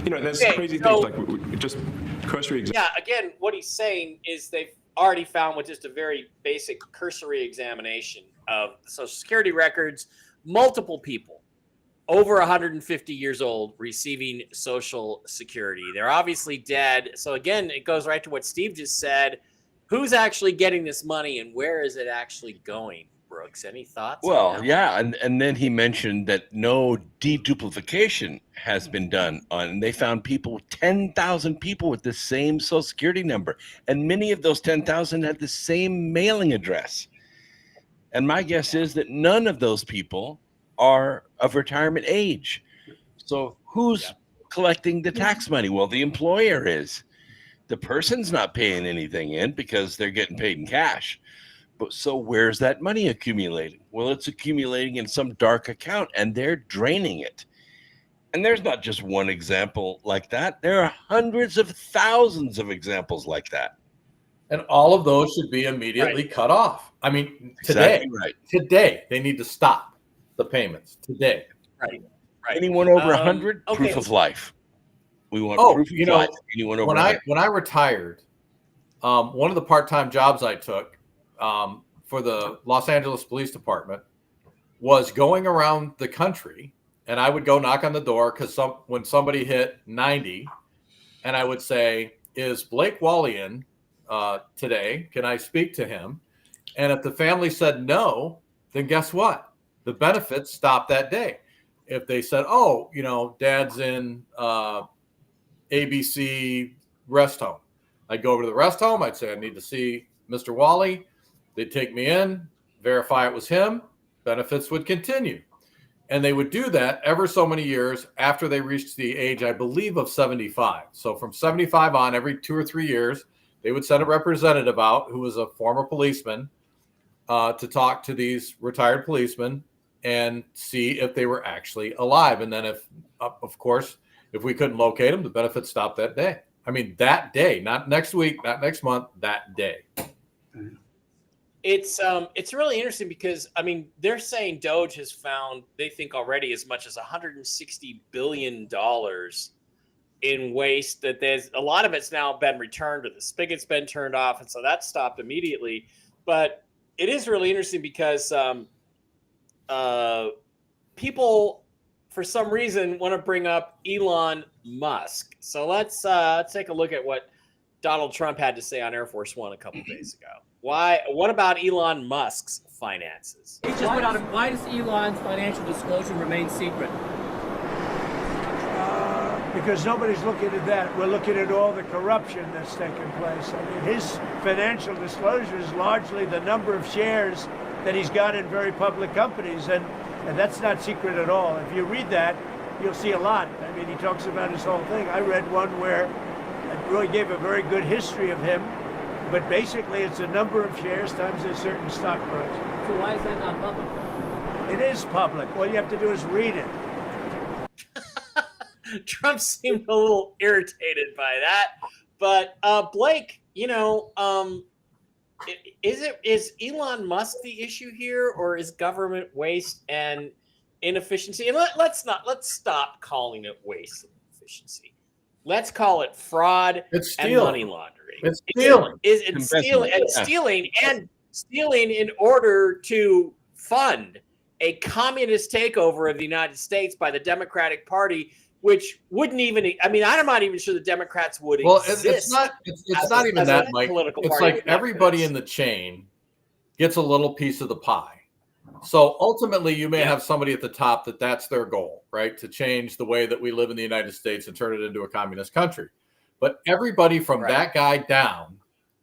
There's crazy things like just cursory examination. Yeah, again, what he's saying is they've already found with just a very basic cursory examination of the Social Security records, multiple people over 150 years old receiving Social Security. They're obviously dead. So again, it goes right to what Steve just said. Who's actually getting this money and where is it actually going? Brooks, any thoughts? Well, yeah, and then he mentioned that no deduplication has been done on, and they found 10,000 people with the same Social Security number, and many of those 10,000 had the same mailing address. And my guess is that none of those people are of retirement age. So who's collecting the tax money? Well, the employer is. The person's not paying anything in because they're getting paid in cash. So where's that money accumulating? Well, it's accumulating in some dark account, and they're draining it. And there's not just one example like that. There are hundreds of thousands of examples like that. And all of those should be immediately cut off. I mean, today they need to stop the payments today. Right. Anyone over 100, proof of life. We want proof of life. Anyone over 100. When I retired, one of the part-time jobs I took for the Los Angeles Police Department was going around the country, and I would go knock on the door because when somebody hit 90, and I would say, "Is Blake Wally in today? Can I speak to him?" And if the family said no, then guess what? The benefits stopped that day. If they said, "Oh, Dad's in ABC rest home," I'd go over to the rest home. I'd say, "I need to see Mr. Wally." They'd take me in, verify it was him, benefits would continue. And they would do that ever so many years after they reached the age, I believe, of 75. So from 75 on, every 2 or 3 years, they would send a representative out who was a former policeman to talk to these retired policemen and see if they were actually alive. And then if we couldn't locate them, the benefits stopped that day. I mean, that day, not next week, not next month, that day. It's really interesting because they're saying Doge has found, they think already, as much as $160 billion in waste, that there's a lot of it's now been returned, or the spigot's been turned off, and so that stopped immediately. But it is really interesting because people, for some reason, want to bring up Elon Musk. So let's take a look at what Donald Trump had to say on Air Force One a couple days ago. What about Elon Musk's finances? He just put out why does Elon's financial disclosure remain secret? Because nobody's looking at that. We're looking at all the corruption that's taken place. His financial disclosure is largely the number of shares that he's got in very public companies, and that's not secret at all. If you read that, you'll see a lot. He talks about his whole thing. I read one where it really gave a very good history of him, but basically it's a number of shares times a certain stock price. So why is that not public? It is public. All you have to do is read it. Trump seemed a little irritated by that, but Blake, is Elon Musk the issue here, or is government waste and inefficiency? And let's stop calling it waste and inefficiency. Let's call it fraud and money laundering. It's stealing. It's stealing in order to fund a communist takeover of the United States by the Democratic Party, which wouldn't even, I mean, I'm not even sure the Democrats would exist. It's not even that, Mike. It's like everybody in the chain gets a little piece of the pie. So ultimately, you may have somebody at the top that's their goal, right? To change the way that we live in the United States and turn it into a communist country. But everybody from that guy down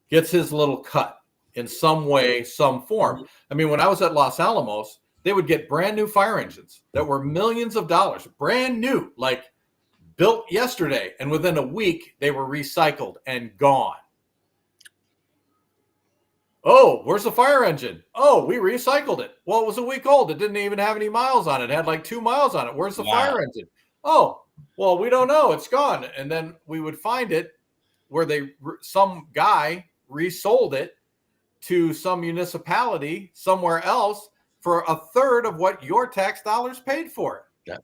gets his little cut in some way, some form. I mean, when I was at Los Alamos, they would get brand new fire engines that were millions of dollars, brand new, like built yesterday. And within a week, they were recycled and gone. Oh, where's the fire engine? Oh, we recycled it. Well, it was a week old. It didn't even have any miles on it. It had like 2 miles on it. Where's the fire engine? Oh, well, we don't know. It's gone. And then we would find it where some guy resold it to some municipality somewhere else for a third of what your tax dollars paid for it.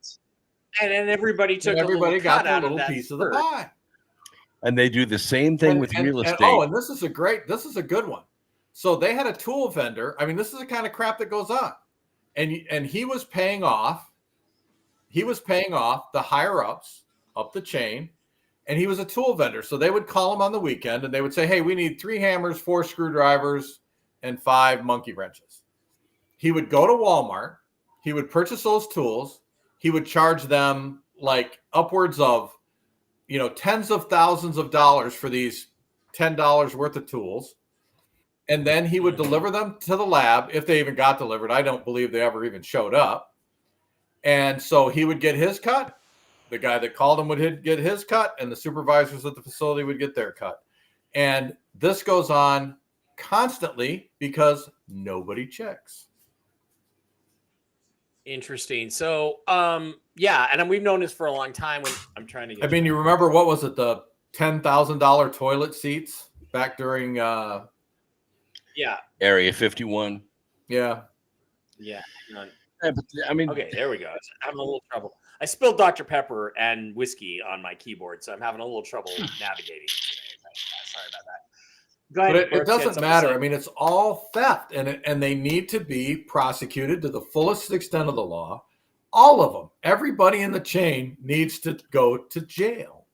And then everybody took everybody got a little of piece of the pie. And they do the same thing with real estate. And this is a good one. So they had a tool vendor. I mean, this is the kind of crap that goes on. And he was paying off the higher ups up the chain, and he was a tool vendor. So they would call him on the weekend and they would say, hey, we need 3 hammers, 4 screwdrivers, and 5 monkey wrenches. He would go to Walmart. He would purchase those tools. He would charge them like upwards of, tens of thousands of dollars for these $10 worth of tools. And then he would deliver them to the lab if they even got delivered. I don't believe they ever even showed up. And so he would get his cut. The guy that called him would get his cut, and the supervisors at the facility would get their cut. And this goes on constantly because nobody checks. Interesting. So, and we've known this for a long time. When I'm trying to get. I mean, you remember what was it? The $10,000 toilet seats back during. Area 51. Yeah. Yeah. But, I mean, okay, there we go. I'm having a little trouble. I spilled Dr. Pepper and whiskey on my keyboard, so I'm having a little trouble navigating. Sorry about that. Go ahead, But it doesn't matter. I mean, it's all theft, and they need to be prosecuted to the fullest extent of the law. All of them. Everybody in the chain needs to go to jail.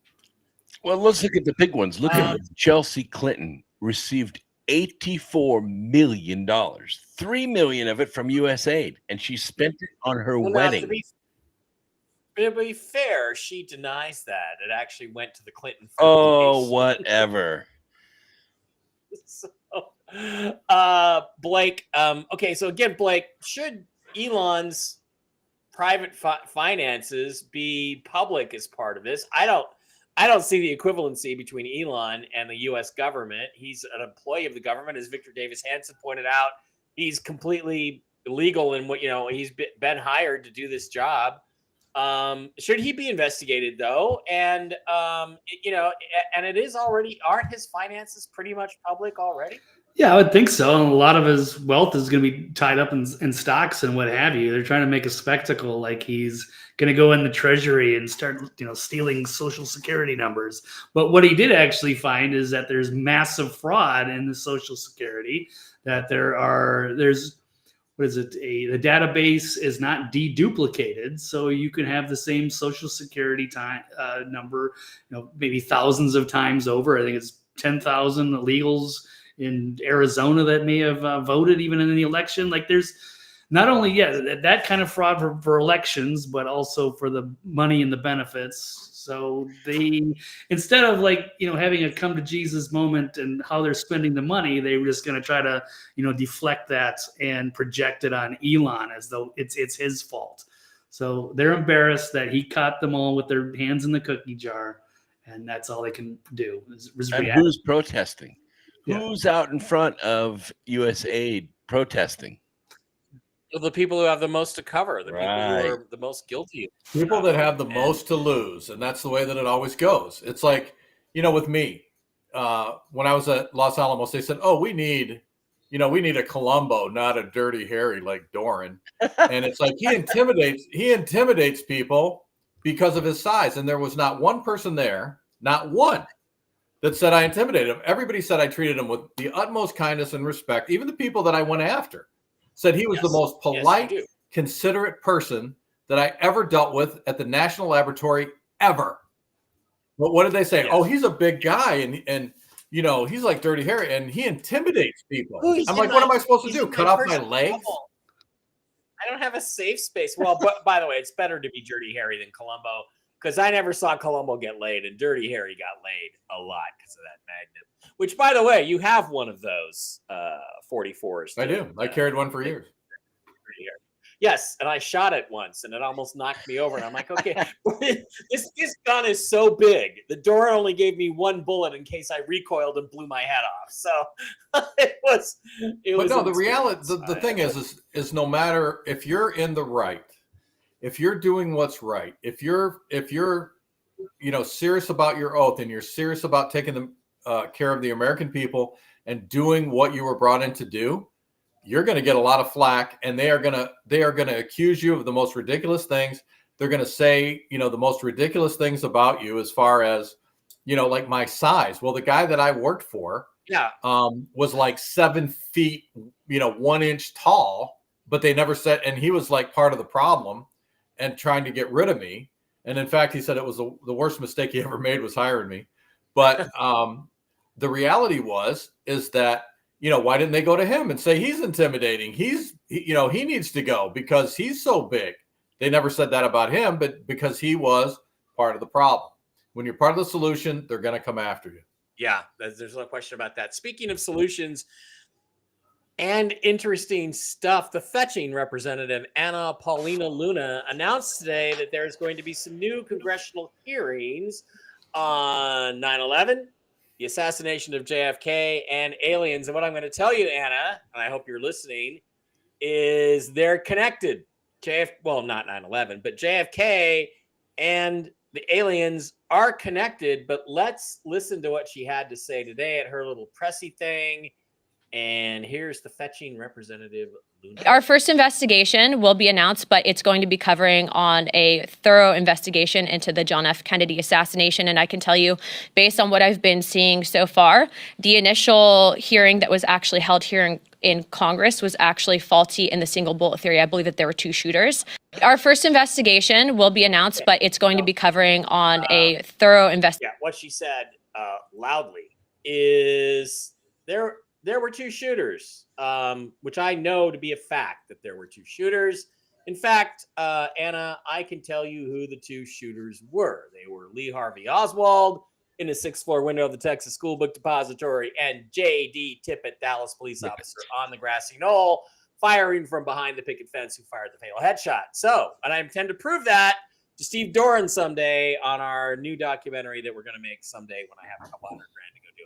Well, let's look at the big ones. Look at Chelsea Clinton received $84 million, $3 million of it from USAID, and she spent it on her wedding. To be fair, she denies that. It actually went to the Clinton Foundation. Oh, whatever. So, Blake, okay, so again, Blake, should Elon's private finances be public as part of this? I don't see the equivalency between Elon and the U.S. government. He's an employee of the government, as Victor Davis Hanson pointed out. He's completely illegal in what he's been hired to do this job. Should he be investigated though? And and it is already. Aren't his finances pretty much public already? Yeah, I would think so. And a lot of his wealth is going to be tied up in stocks and what have you. They're trying to make a spectacle like he's going to go in the treasury and start, stealing Social Security numbers. But what he did actually find is that there's massive fraud in the Social Security, that there's the database is not deduplicated. So you can have the same Social Security number, maybe thousands of times over. I think it's 10,000 illegals in Arizona that may have voted even in the election. Like there's not only that kind of fraud for elections, but also for the money and the benefits. So they, instead of having a come to Jesus moment and how they're spending the money, they were just going to try to deflect that and project it on Elon as though it's his fault. So they're embarrassed that he caught them all with their hands in the cookie jar, and that's all they can do. And who's protesting? Who's out in front of USAID protesting? The people who have the most to cover, the people who are the most guilty. People that have the most to lose, and that's the way that it always goes. It's like, with me, when I was at Los Alamos, they said, "Oh, we need a Columbo, not a Dirty Harry like Doran." And it's like he intimidates people because of his size, and there was not one person there, not one, that said I intimidated him. Everybody said I treated him with the utmost kindness and respect. Even the people that I went after said he was the most polite, considerate person that I ever dealt with at the National Laboratory ever. But what did they say? Yes. Oh, he's a big guy, and you know, he's like Dirty Harry, and he intimidates people. Ooh, he's I'm in like, what my- am I supposed to he's do? in Cut my off my personal legs? bubble. I don't have a safe space. Well, but by the way, it's better to be Dirty Harry than Columbo, because I never saw Columbo get laid, and Dirty Harry got laid a lot because of that Magnum. Which, by the way, you have one of those 44s. I do. I carried one for years. Yes, and I shot it once, and it almost knocked me over. And I'm like, okay, this gun is so big. The door only gave me one bullet in case I recoiled and blew my head off. So it was. But no, the reality, the thing is no matter if you're in the right, if you're doing what's right, if you're serious about your oath and you're serious about taking care of the American people and doing what you were brought in to do, you're going to get a lot of flack, and they are going to accuse you of the most ridiculous things. They're going to say, the most ridiculous things about you, as far as, like my size. Well, the guy that I worked for, was like 7 feet, 1 inch tall, but they never said, and he was like part of the problem and trying to get rid of me. And in fact, he said it was the worst mistake he ever made was hiring me. But the reality is that, why didn't they go to him and say he's intimidating? He needs to go because he's so big. They never said that about him, but because he was part of the problem. When you're part of the solution, they're going to come after you. Yeah, there's no question about that. Speaking of solutions and interesting stuff, the fetching representative, Anna Paulina Luna, announced today that there's going to be some new congressional hearings on 9/11, the assassination of JFK, and aliens. And what I'm going to tell you, Anna, and I hope you're listening, is they're connected. Not 9/11, but JFK and the aliens are connected. But let's listen to what she had to say today at her little pressy thing. And here's the fetching representative, Luna. Our first investigation will be announced, but it's going to be covering on a thorough investigation into the John F. Kennedy assassination. And I can tell you, based on what I've been seeing so far, the initial hearing that was actually held here in Congress was actually faulty in the single bullet theory. I believe that there were 2 shooters. Our first investigation will be announced, but it's going to be covering on a thorough investigation. Yeah, what she said loudly is there were 2 shooters, which I know to be a fact that there were 2 shooters. In fact, Anna, I can tell you who the 2 shooters were. They were Lee Harvey Oswald in the 6th floor window of the Texas School Book Depository and J.D. Tippett, Dallas police officer on the grassy knoll, firing from behind the picket fence, who fired the fatal headshot. So, and I intend to prove that to Steve Doran someday on our new documentary that we're going to make someday when I have a couple $100,000 to go do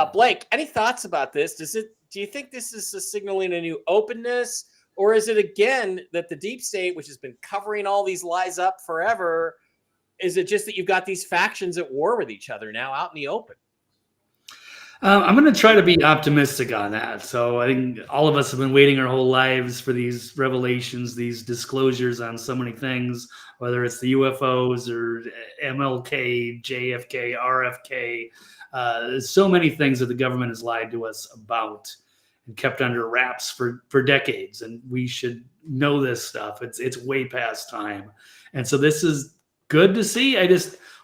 it. Blake, any thoughts about this? Do you think this is signaling a new openness, or is it again that the deep state, which has been covering all these lies up forever, is it just that you've got these factions at war with each other now out in the open? I'm going to try to be optimistic on that. So I think all of us have been waiting our whole lives for these revelations, these disclosures on so many things, whether it's the UFOs or MLK, JFK, RFK. There's so many things that the government has lied to us about and kept under wraps for decades. And we should know this stuff. It's way past time. And so this is good to see.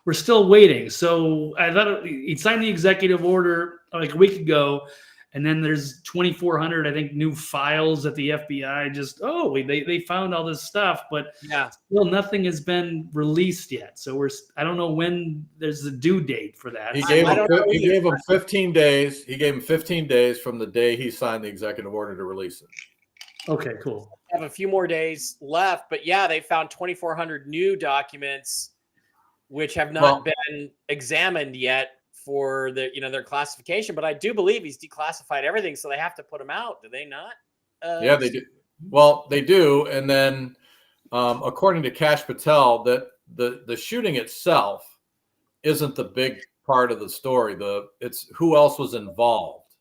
We're still waiting. So I thought he signed the executive order like a week ago, and then there's 2,400, I think, new files at the FBI. They found all this stuff, but still nothing has been released yet. So I don't know when there's a due date for that. He gave him 15 days. He gave him 15 days from the day he signed the executive order to release it. Okay, cool. Have a few more days left, but they found 2,400 new documents which have not been examined yet for their classification. But I do believe he's declassified everything, so they have to put them out. Do they not? Yeah, they do. Well, they do. And then according to Kash Patel, that the shooting itself isn't the big part of the story. It's who else was involved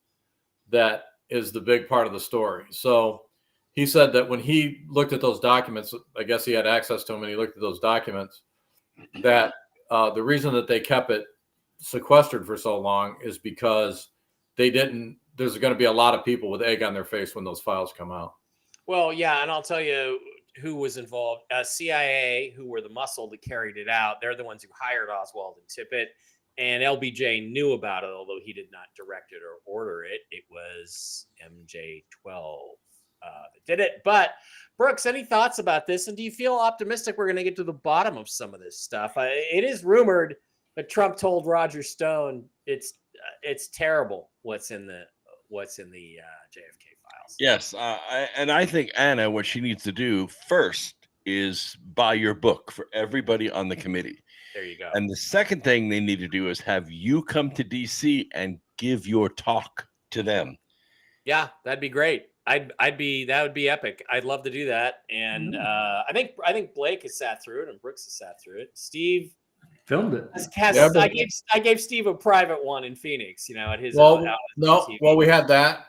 that is the big part of the story. So he said that when he looked at those documents, I guess he had access to them, and he looked at those documents, that the reason that they kept it sequestered for so long is because there's going to be a lot of people with egg on their face when those files come out. Well, yeah, and I'll tell you, who was involved. CIA, who were the muscle that carried it out. They're the ones who hired Oswald and Tippit. And LBJ knew about it, although he did not direct it or order it. It was MJ12 that did it. But Brooks, any thoughts about this? And do you feel optimistic we're going to get to the bottom of some of this stuff? It is rumored that Trump told Roger Stone it's terrible what's in the JFK files. Yes, and I think Anna, what she needs to do first is buy your book for everybody on the committee. There you go. And the second thing they need to do is have you come to DC and give your talk to them. Yeah, that'd be great. That would be epic. I'd love to do that. And I think Blake has sat through it and Brooks has sat through it. Steve filmed it. I gave Steve a private one in Phoenix, at his well, out no, TV. well, we had that.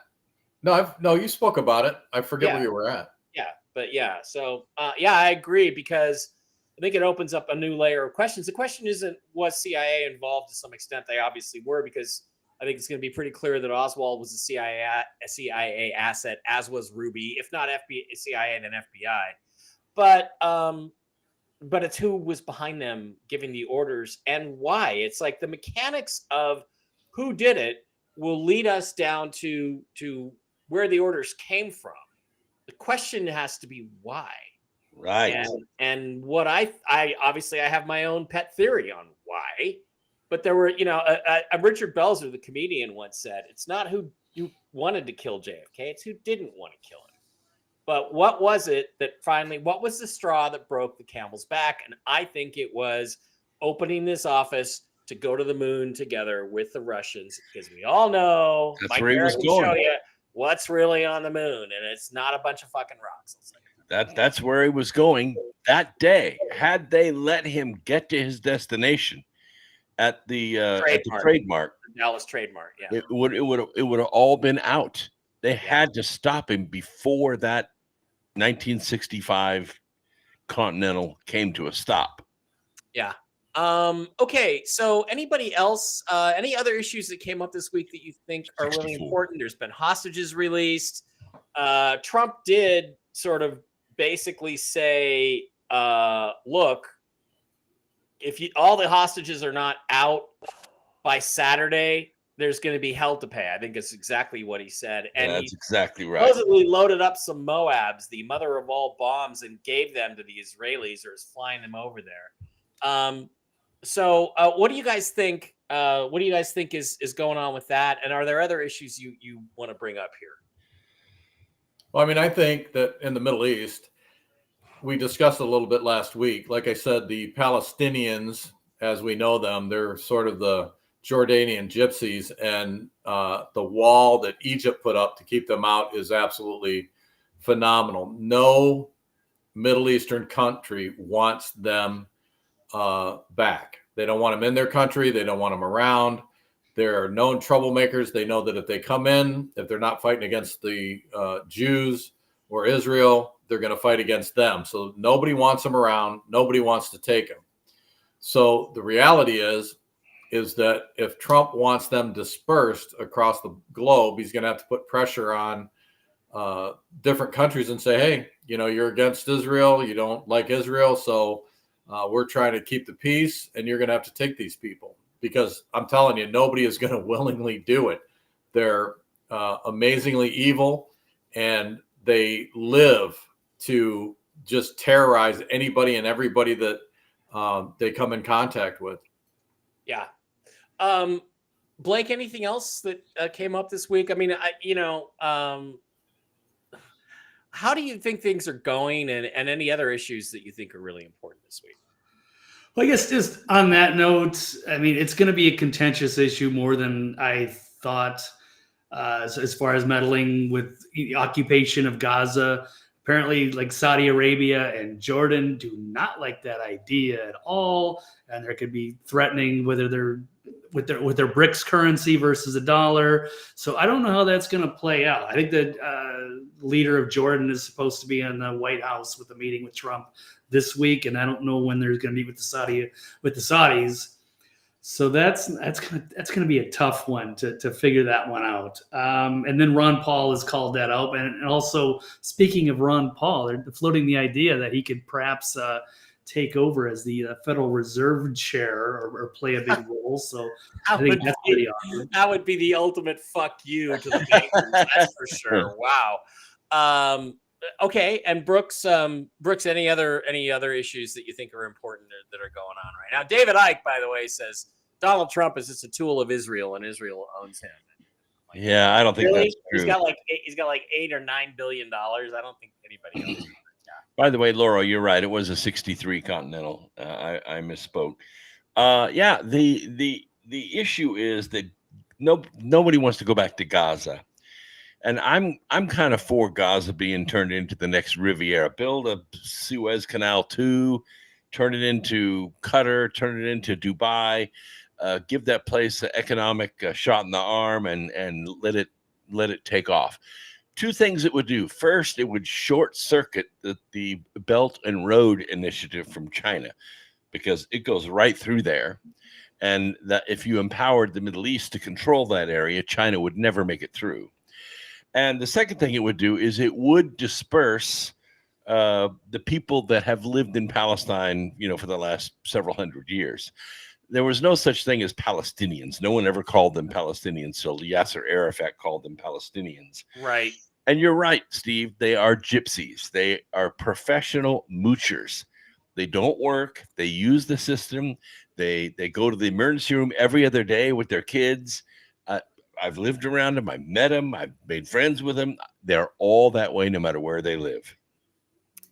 No, you spoke about it. I forget where you were at. Yeah, but yeah, so I agree, because I think it opens up a new layer of questions. The question isn't, was CIA involved? To some extent, they obviously were, because I think it's going to be pretty clear that Oswald was a CIA asset, as was Ruby, if not CIA, then FBI. But it's who was behind them giving the orders and why. It's like the mechanics of who did it will lead us down to where the orders came from. The question has to be why. Right. And what I obviously I have my own pet theory on why, but there were, Richard Belzer, the comedian, once said, it's not who wanted to kill JFK, it's who didn't want to kill him. But what was it that finally, what was the straw that broke the camel's back? And I think it was opening this office to go to the moon together with the Russians, because we all know that's where he was going. Show you what's really on the moon, and it's not a bunch of fucking rocks. That's where he was going that day. Had they let him get to his destination at the trademark, the Dallas trademark, yeah, it would have all been out. They had to stop him before that 1965 Continental came to a stop. Yeah. Okay. So anybody else, any other issues that came up this week that you think are really important? There's been hostages released. Trump did sort of basically say, look, if all the hostages are not out by Saturday, there's going to be hell to pay. I think that's exactly what he said. And that's exactly right. Supposedly loaded up some Moabs, the mother of all bombs, and gave them to the Israelis, or is flying them over there. So what do you guys think? What do you guys think is going on with that? And are there other issues you want to bring up here? Well, I mean, I think that in the Middle East, we discussed a little bit last week. Like I said, the Palestinians, as we know them, they're sort of the Jordanian gypsies, and the wall that Egypt put up to keep them out is absolutely phenomenal. No Middle Eastern country wants them back. They don't want them in their country. They don't want them around. They're known troublemakers. They know that if they come in, if they're not fighting against the Jews or Israel, they're going to fight against them. So nobody wants them around. Nobody wants to take them. So the reality is that if Trump wants them dispersed across the globe, he's going to have to put pressure on different countries and say, hey, you're against Israel. You don't like Israel. So we're trying to keep the peace, and you're going to have to take these people, because I'm telling you, nobody is going to willingly do it. They're amazingly evil, and they live to just terrorize anybody and everybody that they come in contact with. Yeah. Blake, anything else that came up this week? I mean, how do you think things are going, and any other issues that you think are really important this week? Well, I guess just on that note, I mean, it's going to be a contentious issue more than I thought, as far as meddling with the occupation of Gaza. Apparently, like Saudi Arabia and Jordan do not like that idea at all, and there could be threatening whether they're with their BRICS currency versus a dollar. So I don't know how that's going to play out. I think the leader of Jordan is supposed to be in the White House with a meeting with Trump this week, and I don't know when there's going to be with the Saudis. So that's gonna be a tough one to figure that one out. And then Ron Paul has called that out, and also speaking of Ron Paul, they're floating the idea that he could perhaps take over as the Federal Reserve chair or play a big role. So I think that's pretty awesome. That would be the ultimate fuck you to the bankers, that's for sure. Wow. Okay, and Brooks, any other issues that you think are important that are going on right now? David Icke, by the way, says Donald Trump is just a tool of Israel, and Israel owns him. Like, yeah, I don't think really? that's true. He's got like $8 or $9 billion. I don't think anybody owns him. By the way, Laura, you're right. It was a 63 Continental. I misspoke. Yeah, the issue is that nobody wants to go back to Gaza. And I'm kind of for Gaza being turned into the next Riviera. Build a Suez Canal 2, turn it into Qatar, turn it into Dubai, give that place an economic shot in the arm, and let it take off. Two things it would do. First, it would short circuit the Belt and Road Initiative from China, because it goes right through there. And that if you empowered the Middle East to control that area, China would never make it through. And the second thing it would do is it would disperse the people that have lived in Palestine, for the last several hundred years. There was no such thing as Palestinians. No one ever called them Palestinians. So Yasser Arafat called them Palestinians. Right. And you're right, Steve. They are gypsies. They are professional moochers. They don't work. They use the system. They go to the emergency room every other day with their kids. I've lived around them. I've met them. I've made friends with them. They're all that way, no matter where they live.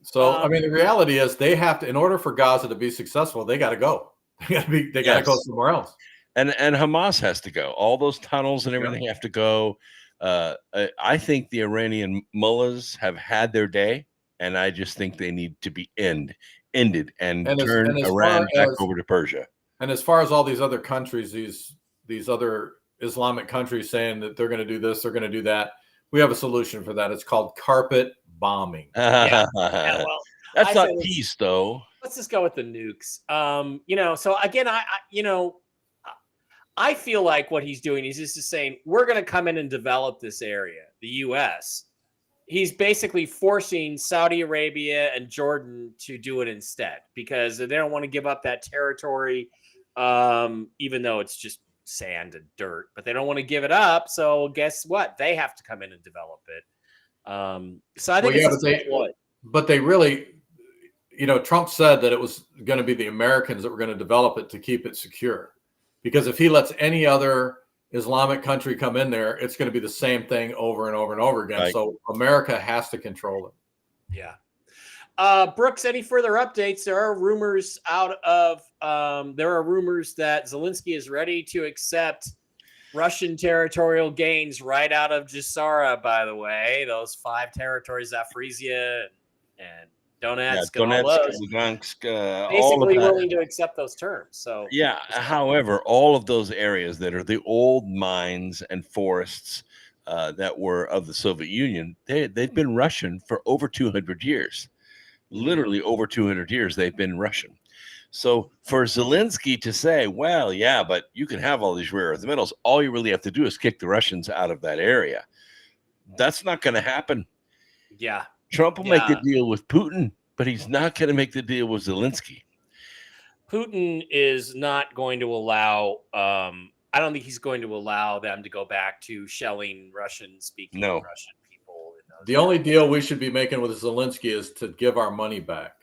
So, I mean, the reality is they have to, in order for Gaza to be successful, they got to go. They got to go somewhere else. And Hamas has to go. All those tunnels and everything have to go. I think the Iranian mullahs have had their day, and I just think they need to be ended and turn Iran back over to Persia. And as far as all these other countries, these other Islamic countries saying that they're going to do this, they're going to do that, we have a solution for that. It's called carpet bombing. Yeah, well, that's not peace, though. Let's just go with the nukes. So again, I feel like what he's doing is just saying we're going to come in and develop this area, the U.S. He's basically forcing Saudi Arabia and Jordan to do it instead because they don't want to give up that territory, even though it's just sand and dirt, but they don't want to give it up. So guess what? They have to come in and develop it. So I think but they really, Trump said that it was going to be the Americans that were going to develop it to keep it secure. Because if he lets any other Islamic country come in there, it's going to be the same thing over and over and over again. Right. So America has to control it. Yeah. Brooks, any further updates? There are rumors that Zelensky is ready to accept Russian territorial gains right out of Jassara, by the way. Those 5 territories, Zaporizhia and Donetsk, and all those. Lugansk, basically willing to accept those terms. So yeah. However, all of those areas that are the old mines and forests that were of the Soviet Union, they've been Russian for over 200 years. Literally over 200 years, they've been Russian. So for Zelensky to say, well, yeah, but you can have all these rare earth metals, all you really have to do is kick the Russians out of that area. That's not going to happen. Yeah. Trump will make the deal with Putin, but he's not going to make the deal with Zelensky. Putin is not going to allow, I don't think he's going to allow them to go back to shelling Russian-speaking Russian people. The only deal we should be making with Zelensky is to give our money back.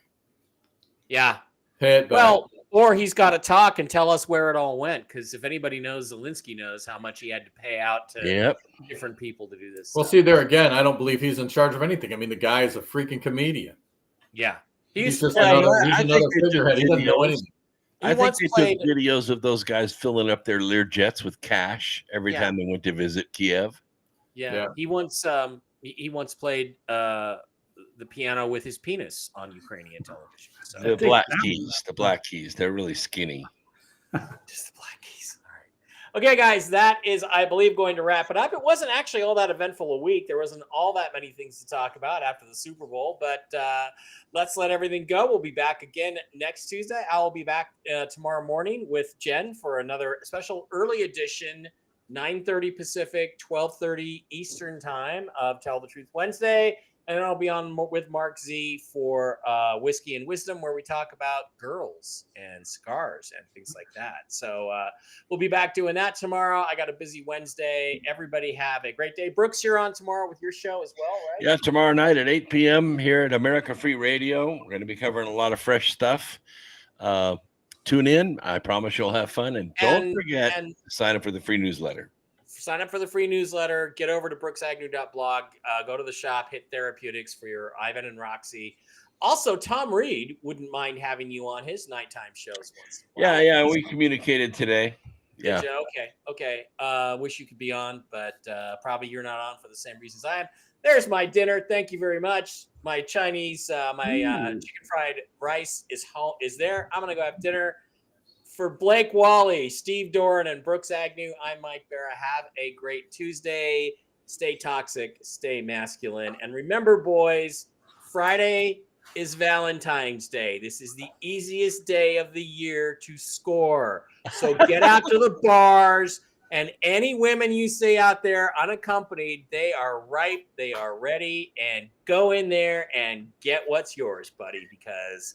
Yeah. Pay it back. Well, or he's got to talk and tell us where it all went, because if anybody knows, Zelensky knows how much he had to pay out to different people to do this. Well, see, there again, I don't believe he's in charge of anything. I mean, the guy is a freaking comedian. Yeah. He's just another figurehead. He doesn't know anything. I think they took videos of those guys filling up their Lear jets with cash every time they went to visit Kiev. Yeah. He once played the piano with his penis on Ukrainian television. So. The Black Keys, they're really skinny. Just the Black Keys. Okay, guys, that is, I believe, going to wrap it up. It wasn't actually all that eventful a week. There wasn't all that many things to talk about after the Super Bowl, but let's let everything go. We'll be back again next Tuesday. I'll be back tomorrow morning with Jen for another special early edition, 9:30 Pacific, 12:30 Eastern time of Tell the Truth Wednesday. And then I'll be on with Mark Z for Whiskey and Wisdom, where we talk about girls and scars and things like that. So we'll be back doing that tomorrow. I got a busy Wednesday. Everybody have a great day. Brooks, you're on tomorrow with your show as well, right? Yeah, tomorrow night at 8 p.m. here at America Free Radio. We're going to be covering a lot of fresh stuff. Tune in. I promise you'll have fun. And don't forget to sign up for the free newsletter. Sign up for the free newsletter. Get over to brooksagnew.blog. Go to the shop. Hit therapeutics for your Ivan and Roxy. Also, Tom Reed wouldn't mind having you on his nighttime shows once in a while. Yeah, we communicated today. Did you? Okay. Wish you could be on, but probably you're not on for the same reasons I am. There's my dinner. Thank you very much. My Chinese, chicken fried rice is there. I'm gonna go have dinner. For Blake Wally, Steve Doran, and Brooks Agnew, I'm Mike Barra. Have a great Tuesday. Stay toxic, stay masculine. And remember, boys, Friday is Valentine's Day. This is the easiest day of the year to score. So get out to the bars. And any women you see out there unaccompanied, they are ripe, they are ready, and go in there and get what's yours, buddy, because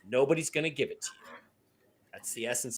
nobody's going to give it to you. That's the essence